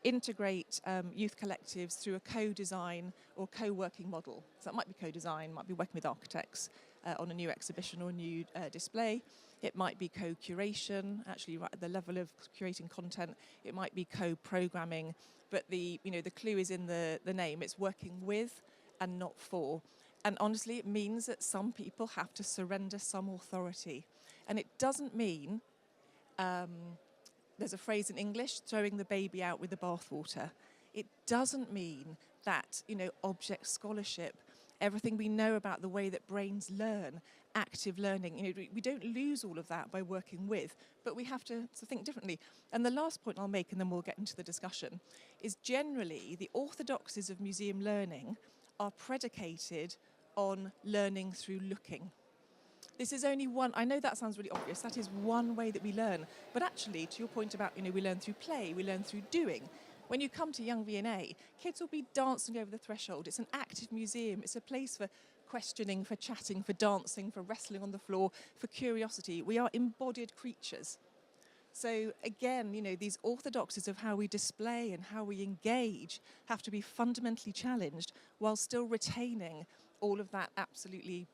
integrate youth collectives through a co-design or co-working model. So that might be co-design, might be working with architects on a new exhibition or a new display. It might be co-curation, actually right at the level of curating content. It might be co-programming, but the clue is in the name. It's working with and not for. And honestly, it means that some people have to surrender some authority. And it doesn't mean, there's a phrase in English, throwing the baby out with the bathwater. It doesn't mean that, object scholarship, everything we know about the way that brains learn, active learning, we don't lose all of that by working with, but we have to think differently. And the last point I'll make, and then we'll get into the discussion, is generally the orthodoxies of museum learning are predicated on learning through looking. This is only one, I know that sounds really obvious, that is one way that we learn. But actually, to your point about, we learn through play, we learn through doing. When you come to Young V&A, kids will be dancing over the threshold. It's an active museum. It's a place for questioning, for chatting, for dancing, for wrestling on the floor, for curiosity. We are embodied creatures. So again, these orthodoxies of how we display and how we engage have to be fundamentally challenged while still retaining all of that absolutely,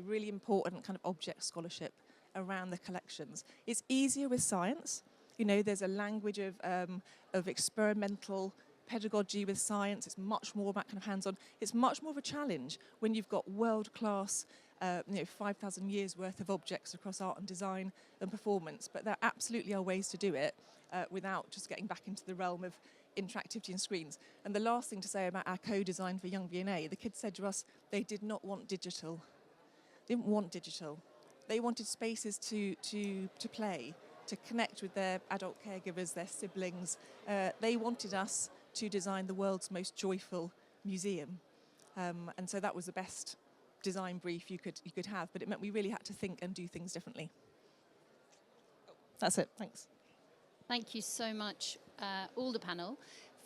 really important kind of object scholarship around the collections. It's easier with science. There's a language of experimental pedagogy with science. It's much more about kind of hands-on. It's much more of a challenge when you've got world-class 5,000 years worth of objects across art and design and performance. But there absolutely are ways to do it without just getting back into the realm of interactivity and screens. And the last thing to say about our co-design for Young V&A, the kids said to us they did not want digital. They didn't want digital. They wanted spaces to play, to connect with their adult caregivers, their siblings. They wanted us to design the world's most joyful museum. And so that was the best design brief you could have, but it meant we really had to think and do things differently. That's it, thanks. Thank you so much, all the panel,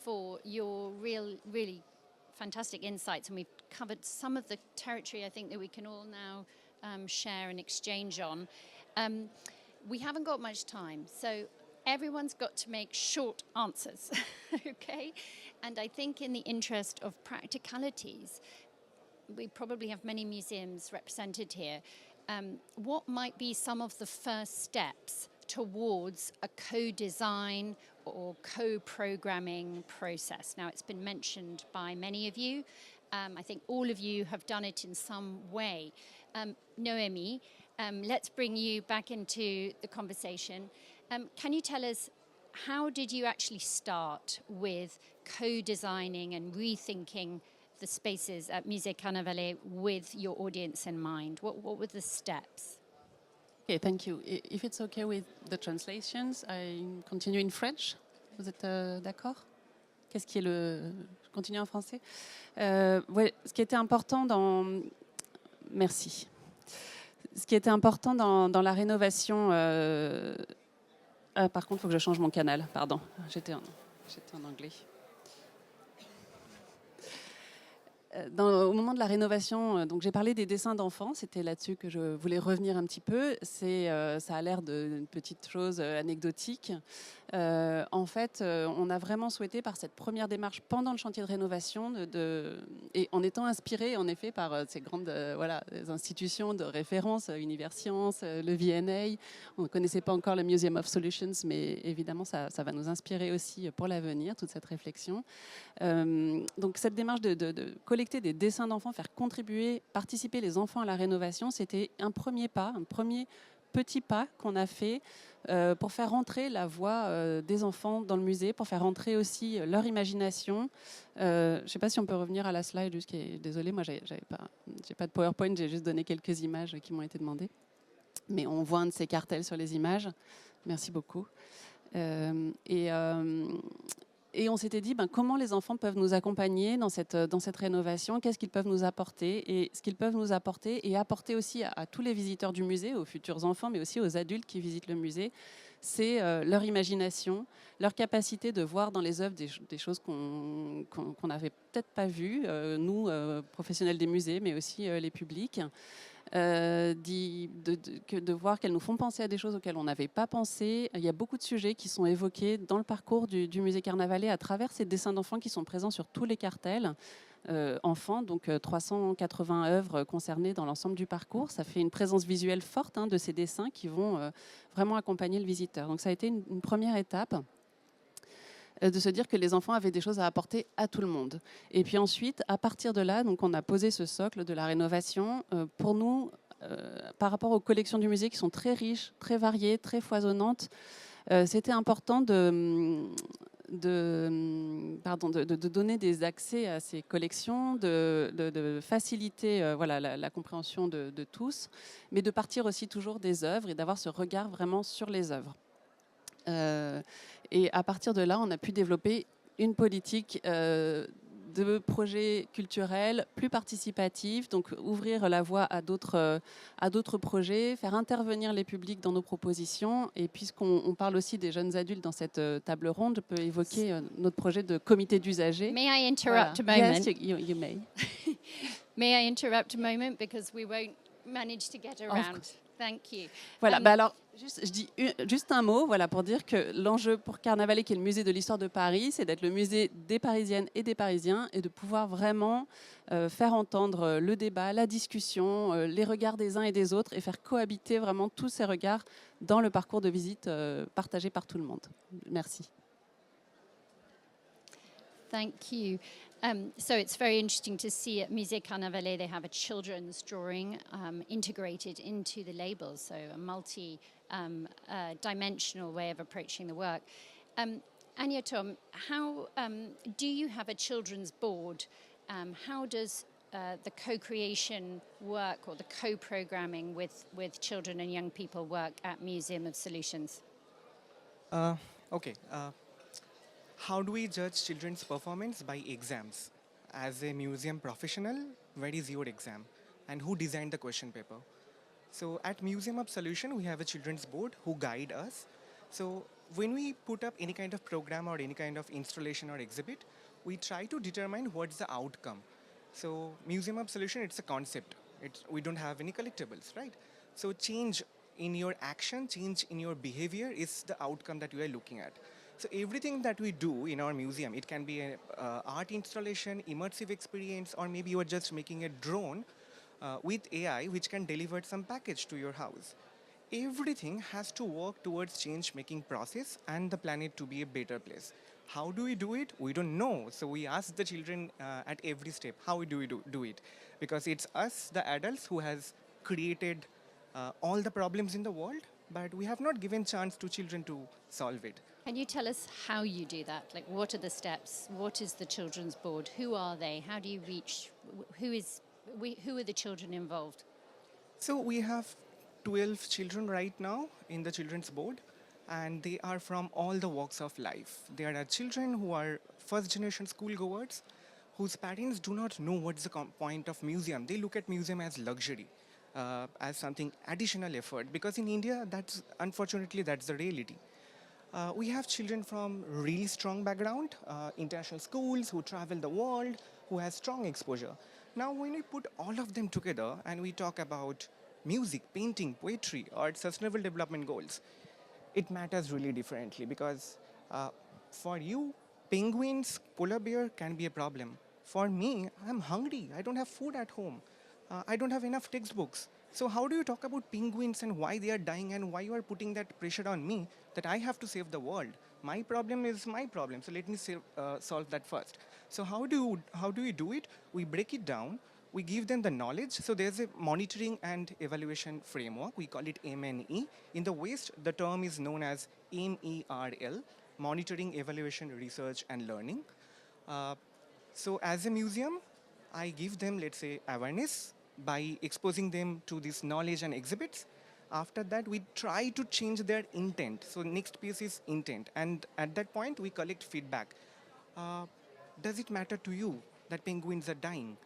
for your really fantastic insights, and we've covered some of the territory I think that we can all now share and exchange on. We haven't got much time, so everyone's got to make short answers, okay? And I think in the interest of practicalities, we probably have many museums represented here. What might be some of the first steps towards a co-design or co-programming process? Now, it's been mentioned by many of you. I think all of you have done it in some way. Noemi, let's bring you back into the conversation. Can you tell us, how did you actually start with co-designing and rethinking the spaces at Musée Carnavalet with your audience in mind? What were the steps? Okay, thank you. If it's okay with the translations, I continue in French. Vous êtes d'accord? Qu'est-ce qui est le... Je continue en français. Ouais, ce qui était important dans... Merci. Ce qui était important dans la rénovation... par contre, il faut que je change mon canal. Pardon, j'étais en anglais. Au moment de la rénovation, donc j'ai parlé des dessins d'enfants, c'était là-dessus que je voulais revenir un petit peu. Ça a l'air d'une petite chose anecdotique. En fait, on a vraiment souhaité, par cette première démarche pendant le chantier de rénovation, et en étant inspiré en effet par ces grandes institutions de référence, Universcience, le VNA. On ne connaissait pas encore le Museum of Solutions, mais évidemment ça va nous inspirer aussi pour l'avenir, toute cette réflexion. Donc cette démarche de collecter des dessins d'enfants, faire contribuer, participer les enfants à la rénovation, c'était un premier pas, un premier petit pas qu'on a fait pour faire rentrer la voix des enfants dans le musée, pour faire rentrer aussi leur imagination. Je ne sais pas si on peut revenir à la slide. Désolée, moi j'ai pas de PowerPoint, j'ai juste donné quelques images qui m'ont été demandées. Mais on voit un de ces cartels sur les images. Merci beaucoup. Et on s'était dit, comment les enfants peuvent nous accompagner dans cette rénovation, qu'est-ce qu'ils peuvent nous apporter, et ce qu'ils peuvent nous apporter, et apporter aussi à tous les visiteurs du musée, aux futurs enfants, mais aussi aux adultes qui visitent le musée, c'est leur imagination, leur capacité de voir dans les œuvres des choses qu'on n'avait peut-être pas vues, nous, professionnels des musées, mais aussi les publics. De voir qu'elles nous font penser à des choses auxquelles on n'avait pas pensé. Il y a beaucoup de sujets qui sont évoqués dans le parcours du Musée Carnavalet à travers ces dessins d'enfants qui sont présents sur tous les cartels enfants, donc 380 œuvres concernées dans l'ensemble du parcours. Ça fait une présence visuelle forte de ces dessins qui vont vraiment accompagner le visiteur. Donc ça a été une première étape, de se dire que les enfants avaient des choses à apporter à tout le monde. Et puis ensuite, à partir de là, donc on a posé ce socle de la rénovation. Pour nous, par rapport aux collections du musée qui sont très riches, très variées, très foisonnantes, c'était important de donner des accès à ces collections, de faciliter la compréhension de tous, mais de partir aussi toujours des œuvres et d'avoir ce regard vraiment sur les œuvres. Et à partir de là, on a pu développer une politique de projets culturels plus participatifs, donc ouvrir la voie à d'autres projets, faire intervenir les publics dans nos propositions. Et puisqu'on parle aussi des jeunes adultes dans cette table ronde, je peux évoquer notre projet de comité d'usagers. May I interrupt a moment? Yes, you may. May I interrupt a moment because we won't manage to get around. Thank you. Voilà, alors, je dis juste un mot pour dire que l'enjeu pour Carnavalet, qui est le musée de l'histoire de Paris, c'est d'être le musée des Parisiennes et des Parisiens et de pouvoir vraiment faire entendre le débat, la discussion, les regards des uns et des autres et faire cohabiter vraiment tous ces regards dans le parcours de visite partagé par tout le monde. Merci. Thank you. So it's very interesting to see at Musée Carnavalet they have a children's drawing integrated into the labels, so a multi-dimensional way of approaching the work. Anya, Tom, how do you have a children's board? How does the co-creation work or the co-programming with children and young people work at Museum of Solutions? Okay. How do we judge children's performance? By exams. As a museum professional, where is your exam? And who designed the question paper? So at Museum of Solution, we have a children's board who guide us. So when we put up any kind of program or any kind of installation or exhibit, we try to determine what's the outcome. So Museum of Solution, it's a concept. We don't have any collectibles, right? So change in your action, change in your behavior is the outcome that we are looking at. So everything that we do in our museum, it can be an art installation, immersive experience, or maybe you are just making a drone with AI which can deliver some package to your house. Everything has to work towards change-making process and the planet to be a better place. How do we do it? We don't know. So we ask the children at every step, how do we do it? Because it's us, the adults, who has created all the problems in the world, but we have not given chance to children to solve it. Can you tell us how you do that? Like, what are the steps? What is the children's board? Who are they? How do you reach? Who are the children involved? So we have 12 children right now in the children's board, and they are from all the walks of life. There are children who are first generation schoolgoers whose parents do not know what's the point of museum. They look at museum as luxury, as something additional effort, because in India, unfortunately, that's the reality. We have children from really strong background, international schools who travel the world, who has strong exposure. Now, when we put all of them together and we talk about music, painting, poetry, or sustainable development goals, it matters really differently, because for you, penguins, polar bear can be a problem. For me, I'm hungry. I don't have food at home. I don't have enough textbooks. So how do you talk about penguins and why they are dying and why you are putting that pressure on me that I have to save the world? My problem is my problem, so let me solve that first. So how do we do it? We break it down. We give them the knowledge. So there's a monitoring and evaluation framework. We call it M&E. In the West, the term is known as MERL, Monitoring, Evaluation, Research, and Learning. So as a museum, I give them, let's say, awareness by exposing them to this knowledge and exhibits. After that, we try to change their intent. So next piece is intent. And at that point, we collect feedback. Does it matter to you that penguins are dying?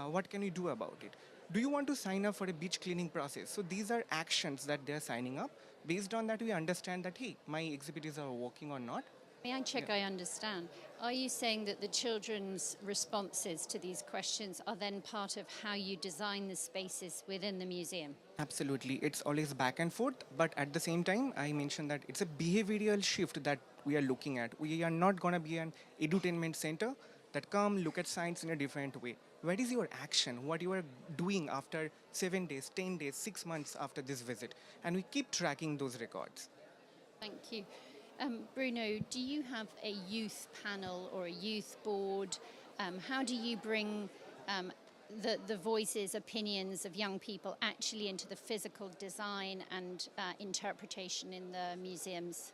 What can you do about it? Do you want to sign up for a beach cleaning process? So these are actions that they're signing up. Based on that, we understand that, hey, my exhibits are working or not. May I check I understand? Are you saying that the children's responses to these questions are then part of how you design the spaces within the museum? Absolutely. It's always back and forth, but at the same time, I mentioned that it's a behavioral shift that we are looking at. We are not going to be an edutainment center that come look at science in a different way. Where is your action? What you are doing after 7 days, 10 days, 6 months after this visit? And we keep tracking those records. Thank you. Bruno, do you have a youth panel or a youth board? How do you bring the voices, opinions of young people actually into the physical design and interpretation in the museums?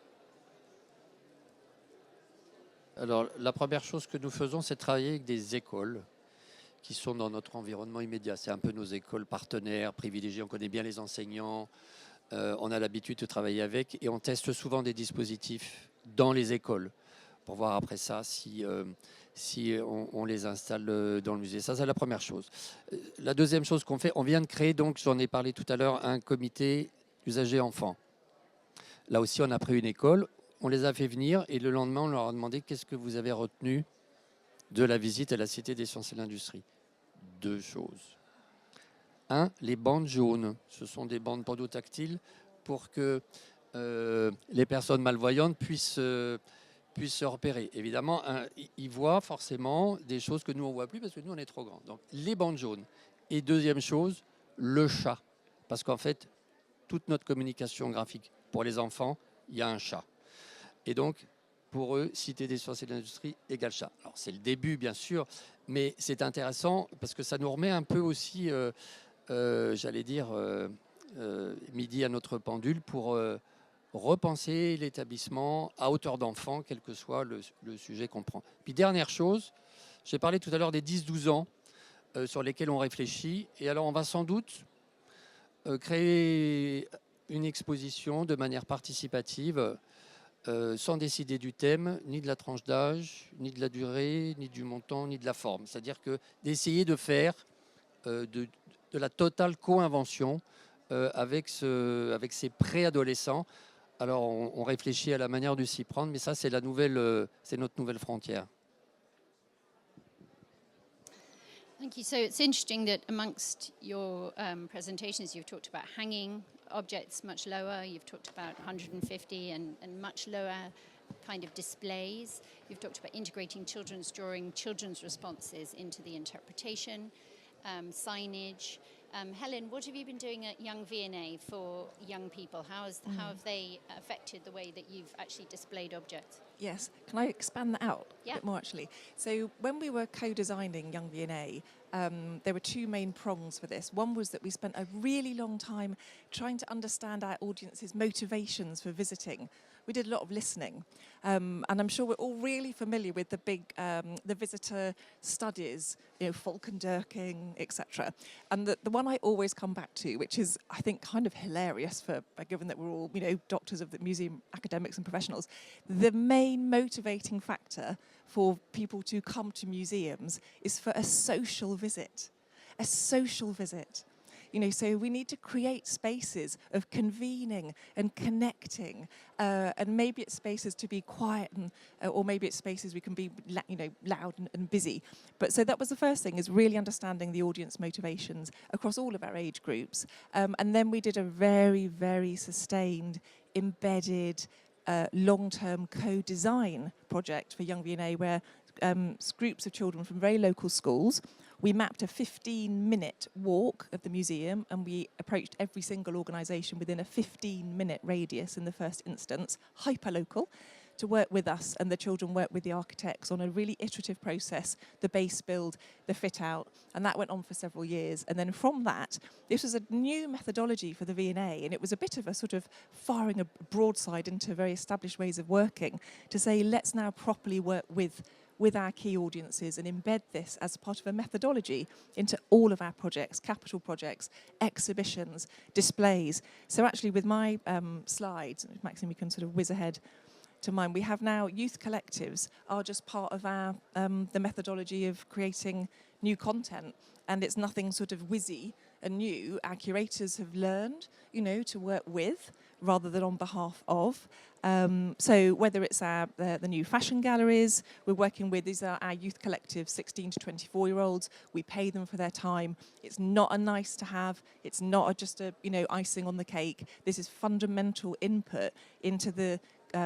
Alors, la première chose que nous faisons, c'est travailler avec des écoles qui sont dans notre environnement immédiat. C'est un peu nos écoles partenaires, privilégiées. On connaît bien les enseignants. On a l'habitude de travailler avec et on teste souvent des dispositifs dans les écoles pour voir après ça si on les installe dans le musée. Ça, c'est la première chose. La deuxième chose qu'on fait, on vient de créer, donc j'en ai parlé tout à l'heure, un comité usagers enfants. Là aussi, on a pris une école, on les a fait venir et le lendemain, on leur a demandé qu'est-ce que vous avez retenu de la visite à la Cité des sciences et de l'industrie. 2 choses. 1, les bandes jaunes. Ce sont des bandes pandotactiles pour que les personnes malvoyantes puissent se repérer. Évidemment, ils voient forcément des choses que nous, on ne voit plus parce que nous, on est trop grands. Donc, les bandes jaunes. Et deuxième chose, le chat. Parce qu'en fait, toute notre communication graphique pour les enfants, il y a un chat. Et donc, pour eux, Cité des sciences et de l'industrie égale chat. Alors, c'est le début, bien sûr, mais c'est intéressant parce que ça nous remet un peu aussi... j'allais dire, midi à notre pendule pour repenser l'établissement à hauteur d'enfant, quel que soit le sujet qu'on prend. Puis dernière chose, j'ai parlé tout à l'heure des 10-12 ans sur lesquels on réfléchit. Et alors on va sans doute créer une exposition de manière participative sans décider du thème, ni de la tranche d'âge, ni de la durée, ni du montant, ni de la forme. C'est-à-dire que d'essayer de faire de la totale co-invention avec ces préadolescents. Alors, on réfléchit à la manière de s'y prendre, mais ça, c'est notre nouvelle frontière. Thank you. So it's interesting that amongst your presentations, you've talked about hanging objects much lower. You've talked about 150 and much lower kind of displays. You've talked about integrating children's drawing, children's responses into the interpretation. Signage. Helen, what have you been doing at Young V&A for young people? How have they affected the way that you've actually displayed objects? Yes, can I expand that out Yeah. a bit more actually? So when we were co-designing Young V&A, there were two main prongs for this. One was that we spent a really long time trying to understand our audience's motivations for visiting. We did a lot of listening, and I'm sure we're all really familiar with the big, the visitor studies, you know, Falkenderking, etc. And the one I always come back to, which is, I think, kind of hilarious given that we're all, you know, doctors of the museum, academics and professionals, the main motivating factor for people to come to museums is for a social visit. A social visit. You know, so we need to create spaces of convening and connecting, and maybe it's spaces to be quiet, and, or maybe it's spaces we can be, loud and busy. But so that was the first thing, is really understanding the audience motivations across all of our age groups. And then we did a very, very sustained, embedded, long-term co-design project for Young V&A, where groups of children from very local schools, we mapped a 15-minute walk of the museum, and we approached every single organisation within a 15-minute radius in the first instance, hyper-local, to work with us, and the children worked with the architects on a really iterative process, the base build, the fit out, and that went on for several years. And then from that, this was a new methodology for the V&A, and it was a bit of a sort of firing a broadside into very established ways of working to say, let's now properly work with our key audiences and embed this as part of a methodology into all of our projects, capital projects, exhibitions, displays. So actually with my slides, Maxine, we can sort of whiz ahead to mine, we have now youth collectives are just part of our the methodology of creating new content, and it's nothing sort of whizzy and new. Our curators have learned, you know, to work with rather than on behalf of. So whether it's the new fashion galleries we're working with, these are our youth collectives, 16 to 24-year-olds. We pay them for their time. It's not a nice to have. It's not just a, you know, icing on the cake. This is fundamental input into the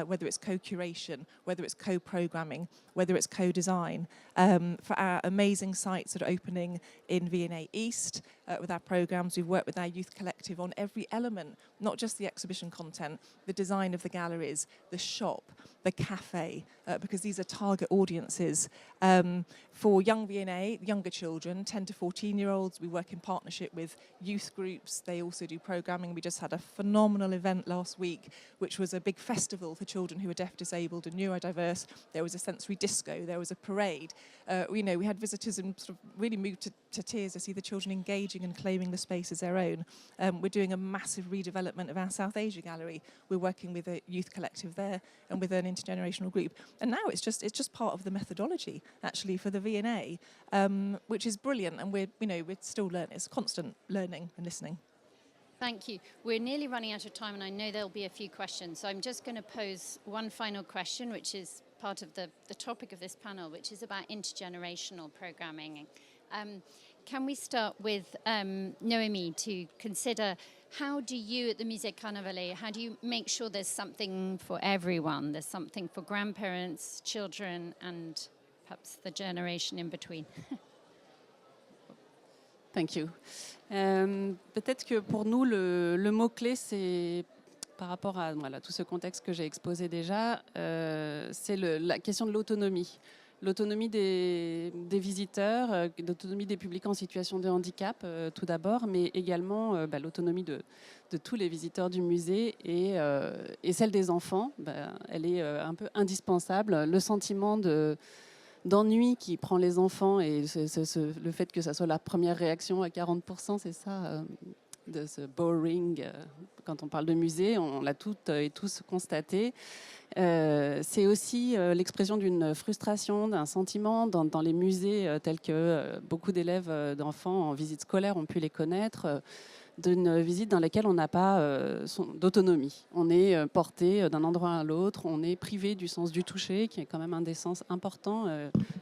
whether it's co-curation, whether it's co-programming, whether it's co-design. For our amazing sites that are opening in V&A East with our programmes, we've worked with our youth collective on every element, not just the exhibition content, the design of the galleries, the shop, the cafe, because these are target audiences. For young V&A, younger children, 10 to 14-year-olds, we work in partnership with youth groups. They also do programming. We just had a phenomenal event last week, which was a big festival for children who are deaf, disabled and neurodiverse. There was a sensory disco, there was a parade. We had visitors and sort of really moved to tears to see the children engaging and claiming the space as their own. We're doing a massive redevelopment of our South Asia gallery. We're working with a youth collective there and with an intergenerational group. And now it's just part of the methodology, actually, for the V&A, which is brilliant. And we're still learning. It's constant learning and listening. Thank you. We're nearly running out of time, and I know there'll be a few questions. So I'm just going to pose one final question, which is part of the topic of this panel, which is about intergenerational programming. Can we start with Noémie to consider, how do you at the Musée Carnavalet, how do you make sure there's something for everyone? There's something for grandparents, children, and perhaps the generation in between. Thank you. Peut-être que pour nous, le mot-clé, c'est par rapport à tout ce contexte que j'ai exposé déjà, c'est la question de l'autonomie. L'autonomie des visiteurs, l'autonomie des publics en situation de handicap, tout d'abord, mais également l'autonomie de tous les visiteurs du musée et celle des enfants. Elle est un peu indispensable. Le sentiment d'ennui qui prend les enfants et le fait que ça soit la première réaction à 40%, c'est ça, de ce boring, quand on parle de musée, on l'a toutes et tous constaté. C'est aussi l'expression d'une frustration, d'un sentiment dans les musées tels que beaucoup d'élèves d'enfants en visite scolaire ont pu les connaître, d'une visite dans laquelle on n'a pas d'autonomie. On est porté d'un endroit à l'autre, on est privé du sens du toucher, qui est quand même un des sens importants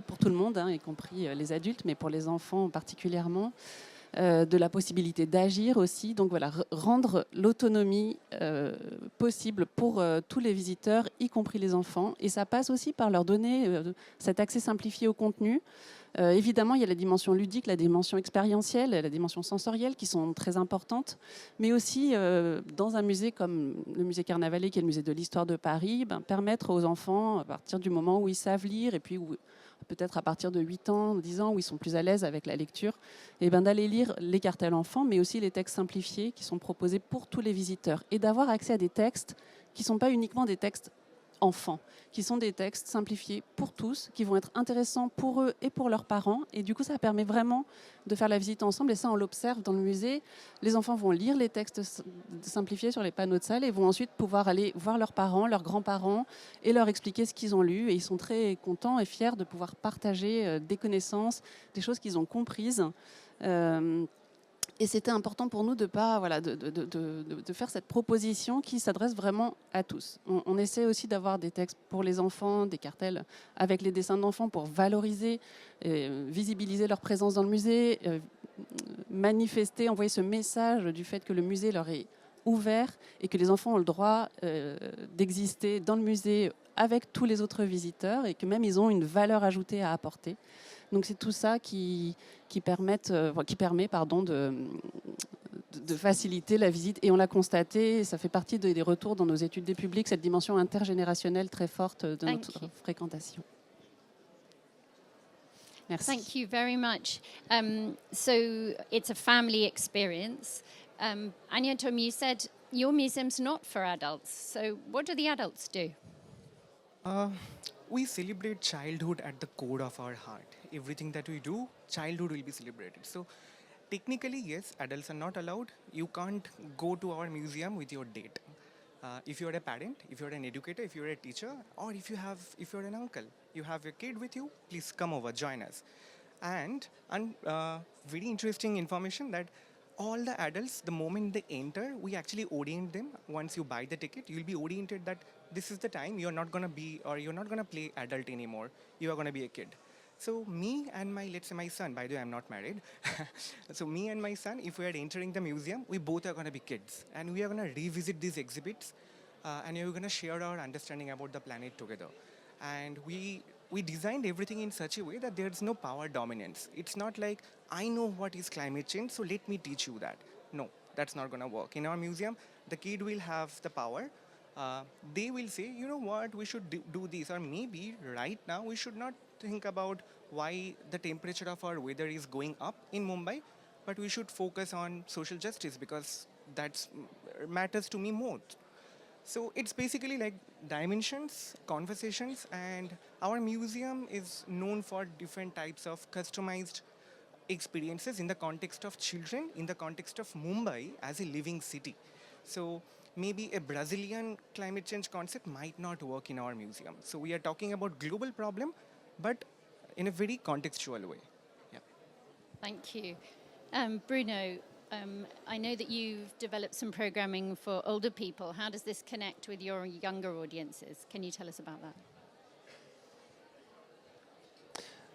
pour tout le monde, y compris les adultes, mais pour les enfants particulièrement. De la possibilité d'agir aussi. Donc voilà, rendre l'autonomie possible pour tous les visiteurs, y compris les enfants. Et ça passe aussi par leur donner cet accès simplifié au contenu. Évidemment, il y a la dimension ludique, la dimension expérientielle, la dimension sensorielle qui sont très importantes. Mais aussi, dans un musée comme le Musée Carnavalet, qui est le musée de l'histoire de Paris, permettre aux enfants, à partir du moment où ils savent lire et puis où peut-être à partir de 8 ans, 10 ans, où ils sont plus à l'aise avec la lecture, et ben d'aller lire les cartels enfants, mais aussi les textes simplifiés qui sont proposés pour tous les visiteurs, et d'avoir accès à des textes qui ne sont pas uniquement des textes enfants, qui sont des textes simplifiés pour tous, qui vont être intéressants pour eux et pour leurs parents. Et du coup, ça permet vraiment de faire la visite ensemble. Et ça, on l'observe dans le musée. Les enfants vont lire les textes simplifiés sur les panneaux de salle et vont ensuite pouvoir aller voir leurs parents, leurs grands-parents et leur expliquer ce qu'ils ont lu. Et ils sont très contents et fiers de pouvoir partager des connaissances, des choses qu'ils ont comprises. Et c'était important pour nous de faire cette proposition qui s'adresse vraiment à tous. On essaie aussi d'avoir des textes pour les enfants, des cartels avec les dessins d'enfants pour valoriser, visibiliser leur présence dans le musée, manifester, envoyer ce message du fait que le musée leur est ouvert et que les enfants ont le droit d'exister dans le musée avec tous les autres visiteurs et que même ils ont une valeur ajoutée à apporter. Donc c'est tout ça qui permet de faciliter la visite. Et on l'a constaté, ça fait partie des retours dans nos études des publics, cette dimension intergénérationnelle très forte de notre fréquentation. Merci. Thank you very much. So it's a family experience. Anya and Tom, you said your museum's not for adults. So what do the adults do? We celebrate childhood at the core of our heart. Everything that we do, childhood will be celebrated. So technically, yes, adults are not allowed. You can't go to our museum with your date. If you're a parent, if you're an educator, if you're a teacher, or if you're an uncle, you have a kid with you, please come over, join us. And very interesting information that all the adults, the moment they enter, we actually orient them. Once you buy the ticket, you'll be oriented that this is the time you're not going to play adult anymore. You are going to be a kid. So me and let's say my son, by the way, I'm not married. So me and my son, if we are entering the museum, we both are going to be kids. And we are going to revisit these exhibits and we're going to share our understanding about the planet together. And we designed everything in such a way that there's no power dominance. It's not like, I know what is climate change, so let me teach you that. No, that's not going to work. In our museum, the kid will have the power. They will say, you know what, we should do this. Or maybe right now we should not think about why the temperature of our weather is going up in Mumbai, but we should focus on social justice because that matters to me more. So it's basically like dimensions, conversations, and our museum is known for different types of customized experiences in the context of children, in the context of Mumbai as a living city. So maybe a Brazilian climate change concept might not work in our museum. So we are talking about global problem, but in a very contextual way. Yeah. Thank you. Bruno, I know that you've developed some programming for older people. How does this connect with your younger audiences? Can you tell us about that?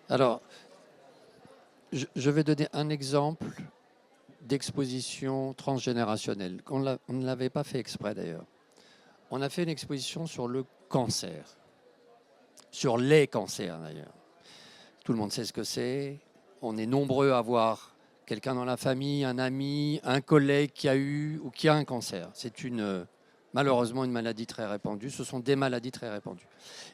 Alors, je vais donner un exemple d'exposition transgénérationnelle. On ne l'avait pas fait exprès d'ailleurs. On a fait une exposition sur le cancer, sur les cancers d'ailleurs. Tout le monde sait ce que c'est. On est nombreux à avoir quelqu'un dans la famille, un ami, un collègue qui a eu ou qui a un cancer. C'est malheureusement une maladie très répandue. Ce sont des maladies très répandues.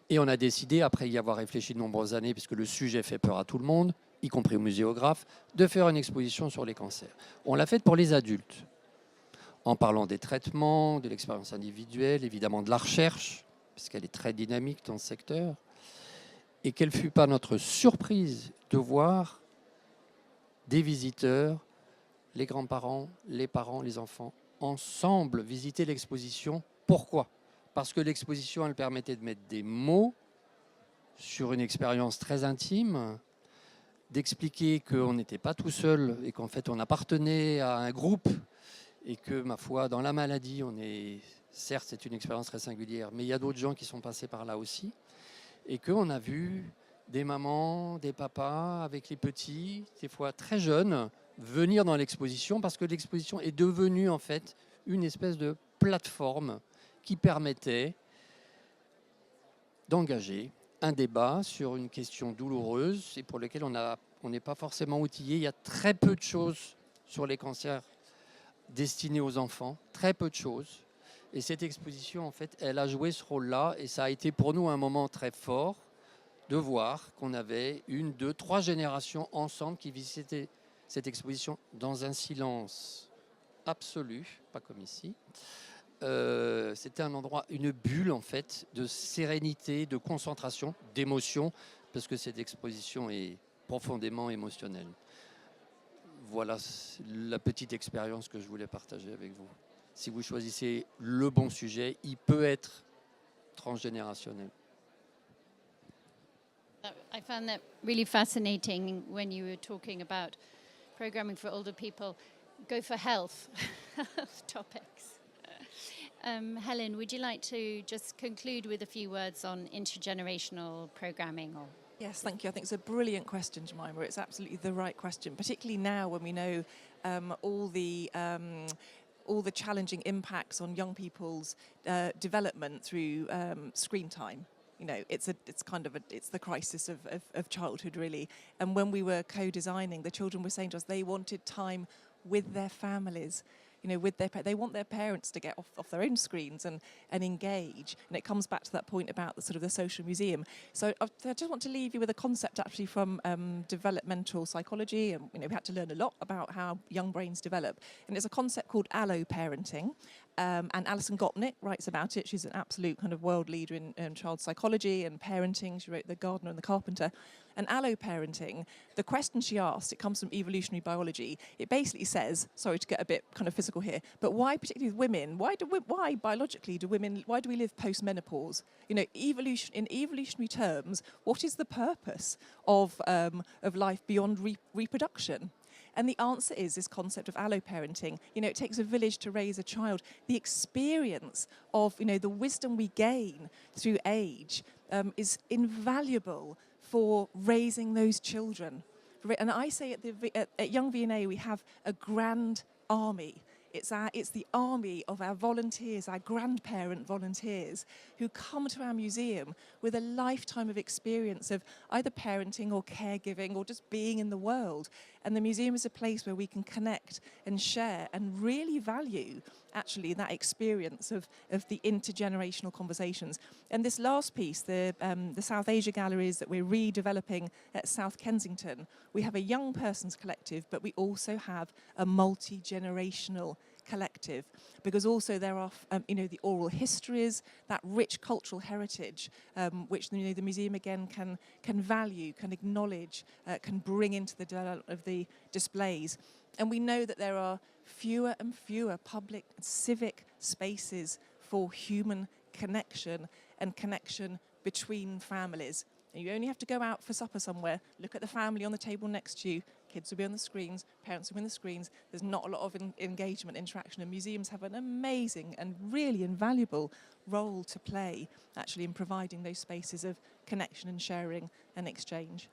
Et on a décidé, après y avoir réfléchi de nombreuses années, puisque le sujet fait peur à tout le monde, y compris aux muséographes, de faire une exposition sur les cancers. On l'a faite pour les adultes, en parlant des traitements, de l'expérience individuelle, évidemment de la recherche, puisqu'elle est très dynamique dans ce secteur. Et quelle fut pas notre surprise de voir des visiteurs, les grands-parents, les parents, les enfants, ensemble visiter l'exposition. Pourquoi ? Parce que l'exposition, elle permettait de mettre des mots sur une expérience très intime, d'expliquer qu'on n'était pas tout seul et qu'en fait on appartenait à un groupe et que, ma foi, dans la maladie, certes c'est une expérience très singulière, mais il y a d'autres gens qui sont passés par là aussi et qu'on a vu des mamans, des papas avec les petits, des fois très jeunes, venir dans l'exposition parce que l'exposition est devenue en fait une espèce de plateforme qui permettait d'engager un débat sur une question douloureuse et pour laquelle on n'est pas forcément outillé. Il y a très peu de choses sur les cancers destinés aux enfants, très peu de choses. Et cette exposition, en fait, elle a joué ce rôle-là et ça a été pour nous un moment très fort de voir qu'on avait 1, 2, 3 générations ensemble qui visitaient cette exposition dans un silence absolu, pas comme ici. C'était un endroit, une bulle en fait, de sérénité, de concentration, d'émotion, parce que cette exposition est profondément émotionnelle. Voilà la petite expérience que je voulais partager avec vous. Si vous choisissez le bon sujet, il peut être transgénérationnel. I found that really fascinating when you were talking about programming for older people. Go for health topics. Helen, would you like to just conclude with a few words on intergenerational programming? Or Yes, thank you. I think it's a brilliant question, Jemima. It's absolutely the right question, particularly now when we know all the challenging impacts on young people's development through screen time. You know, it's the crisis of childhood, really. And when we were co-designing, the children were saying to us they wanted time with their families. You know, they want their parents to get off their own screens and engage. And it comes back to that point about the sort of the social museum. So I just want to leave you with a concept actually from developmental psychology. And we had to learn a lot about how young brains develop. And it's a concept called allo-parenting. And Alison Gopnik writes about it. She's an absolute kind of world leader in child psychology and parenting. She wrote The Gardener and the Carpenter. And allo-parenting, the question she asked, it comes from evolutionary biology. It basically says, sorry to get a bit kind of physical here, but why particularly with women, why biologically do we live post-menopause? You know, in evolutionary terms, what is the purpose of life beyond reproduction? And the answer is this concept of allo-parenting. You know, it takes a village to raise a child. The experience of, the wisdom we gain through age is invaluable for raising those children. And I say at Young V&A we have a grand army. It's the army of our volunteers, our grandparent volunteers, who come to our museum with a lifetime of experience of either parenting or caregiving or just being in the world. And the museum is a place where we can connect and share and really value actually that experience of the intergenerational conversations. And this last piece, the South Asia galleries that we're redeveloping at South Kensington, we have a young person's collective, but we also have a multi-generational collective, because also there are the oral histories, that rich cultural heritage, which the museum again can value, can acknowledge, can bring into the development of the displays. And we know that there are fewer and fewer public and civic spaces for human connection and connection between families. And you only have to go out for supper somewhere, look at the family on the table next to you, kids will be on the screens, parents will be on the screens, there's not a lot of engagement, interaction, and museums have an amazing and really invaluable role to play actually in providing those spaces of connection and sharing and exchange.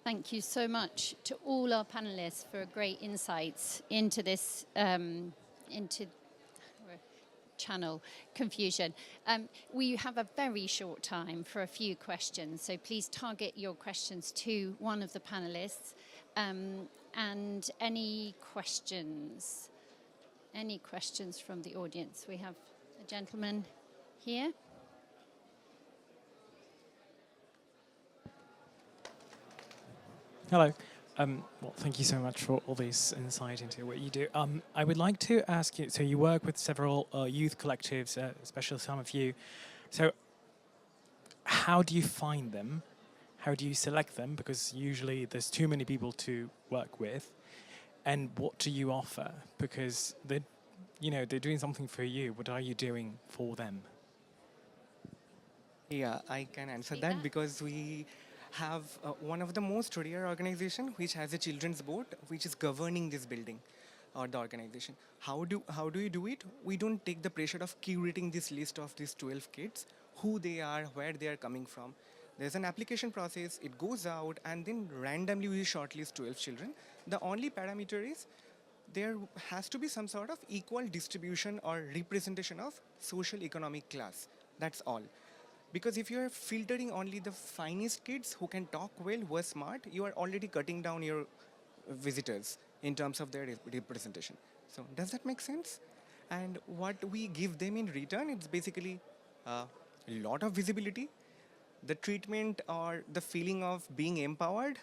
thank you so much to all our panelists for great insights into this, into channel confusion. We have a very short time for a few questions, so please target your questions to one of the panelists. And any questions from the audience? We have a gentleman here. Hello. Well, thank you so much for all this insight into what you do. I would like to ask you, so you work with several youth collectives, especially some of you. So how do you find them? How do you select them? Because usually there's too many people to work with. And what do you offer? Because they're doing something for you. What are you doing for them? Yeah, I can answer that because we have one of the most rare organization which has a children's board which is governing this building or the organization. How do you do it? We don't take the pressure of curating this list of these 12 kids, who they are, where they are coming from. There's an application process, it goes out, and then randomly we shortlist 12 children. The only parameter is there has to be some sort of equal distribution or representation of social economic class. That's all. Because if you're filtering only the finest kids who can talk well, who are smart, you are already cutting down your visitors in terms of their representation. So does that make sense? And what we give them in return, it's basically a lot of visibility, the treatment or the feeling of being empowered,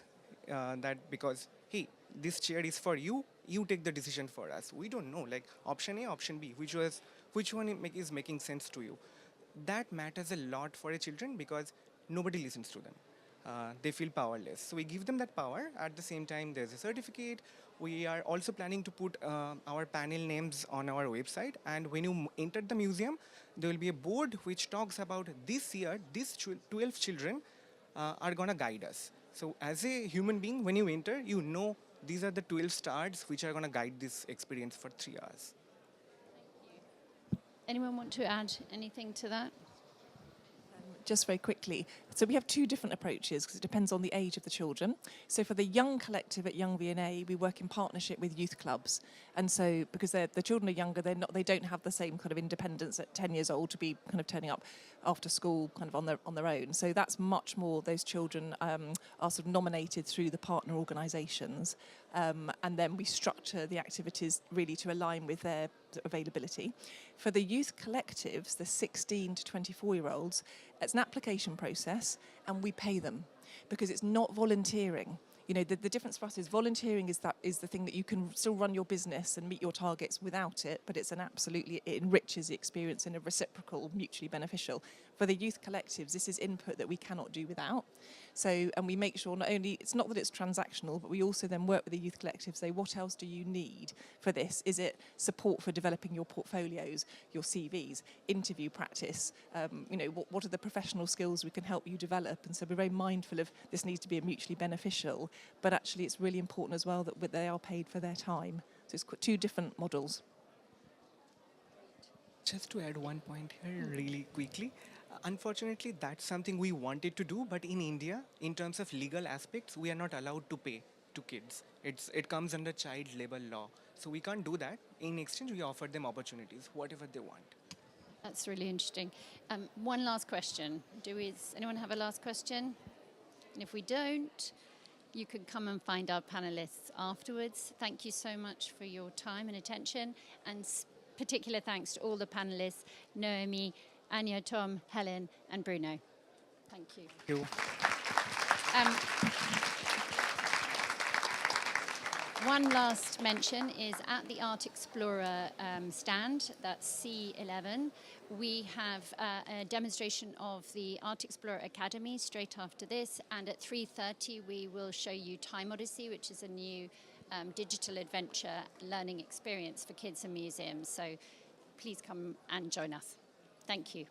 that because, hey, this chair is for you, you take the decision for us. We don't know, like option A, option B, which one is making sense to you. That matters a lot for a children because nobody listens to them. They feel powerless. So we give them that power. At the same time, there's a certificate. We are also planning to put our panel names on our website. And when you enter the museum, there will be a board which talks about this year, these 12 children are going to guide us. So as a human being, when you enter, you know these are the 12 stars which are going to guide this experience for 3 hours. Anyone want to add anything to that? Just very quickly. So we have two different approaches because it depends on the age of the children. So for the young collective at Young V&A, we work in partnership with youth clubs. And so because the children are younger, they don't have the same kind of independence at 10 years old to be kind of turning up after school kind of on their own. So that's much more, those children are sort of nominated through the partner organisations. And then we structure the activities really to align with their availability. For the youth collectives, the 16 to 24-year-olds, it's an application process and we pay them because it's not volunteering. You know, the difference for us is volunteering is the thing that you can still run your business and meet your targets without it, but it enriches the experience in a reciprocal, mutually beneficial. For the youth collectives, this is input that we cannot do without. So, and we make sure not only, it's not that it's transactional, but we also then work with the youth collectives, say, what else do you need for this? Is it support for developing your portfolios, your CVs, interview practice? You know, what are the professional skills we can help you develop? And so we're very mindful of this needs to be mutually beneficial, but actually it's really important as well that they are paid for their time. So it's two different models. Just to add one point here really quickly, unfortunately that's something we wanted to do, but in India, in terms of legal aspects, we are not allowed to pay to kids. It comes under child labor law. So we can't do that. In exchange, we offer them opportunities, whatever they want. That's really interesting. One last question. Does anyone have a last question? And if we don't, you can come and find our panelists afterwards. Thank you so much for your time and attention, and particular thanks to all the panelists, Naomi, Anya, Tom, Helen, and Bruno. Thank you. Thank you. One last mention is at the Art Explorer stand, that's C11, we have a demonstration of the Art Explorer Academy straight after this, and at 3:30 we will show you Time Odyssey, which is a new digital adventure learning experience for kids and museums. So please come and join us. Thank you.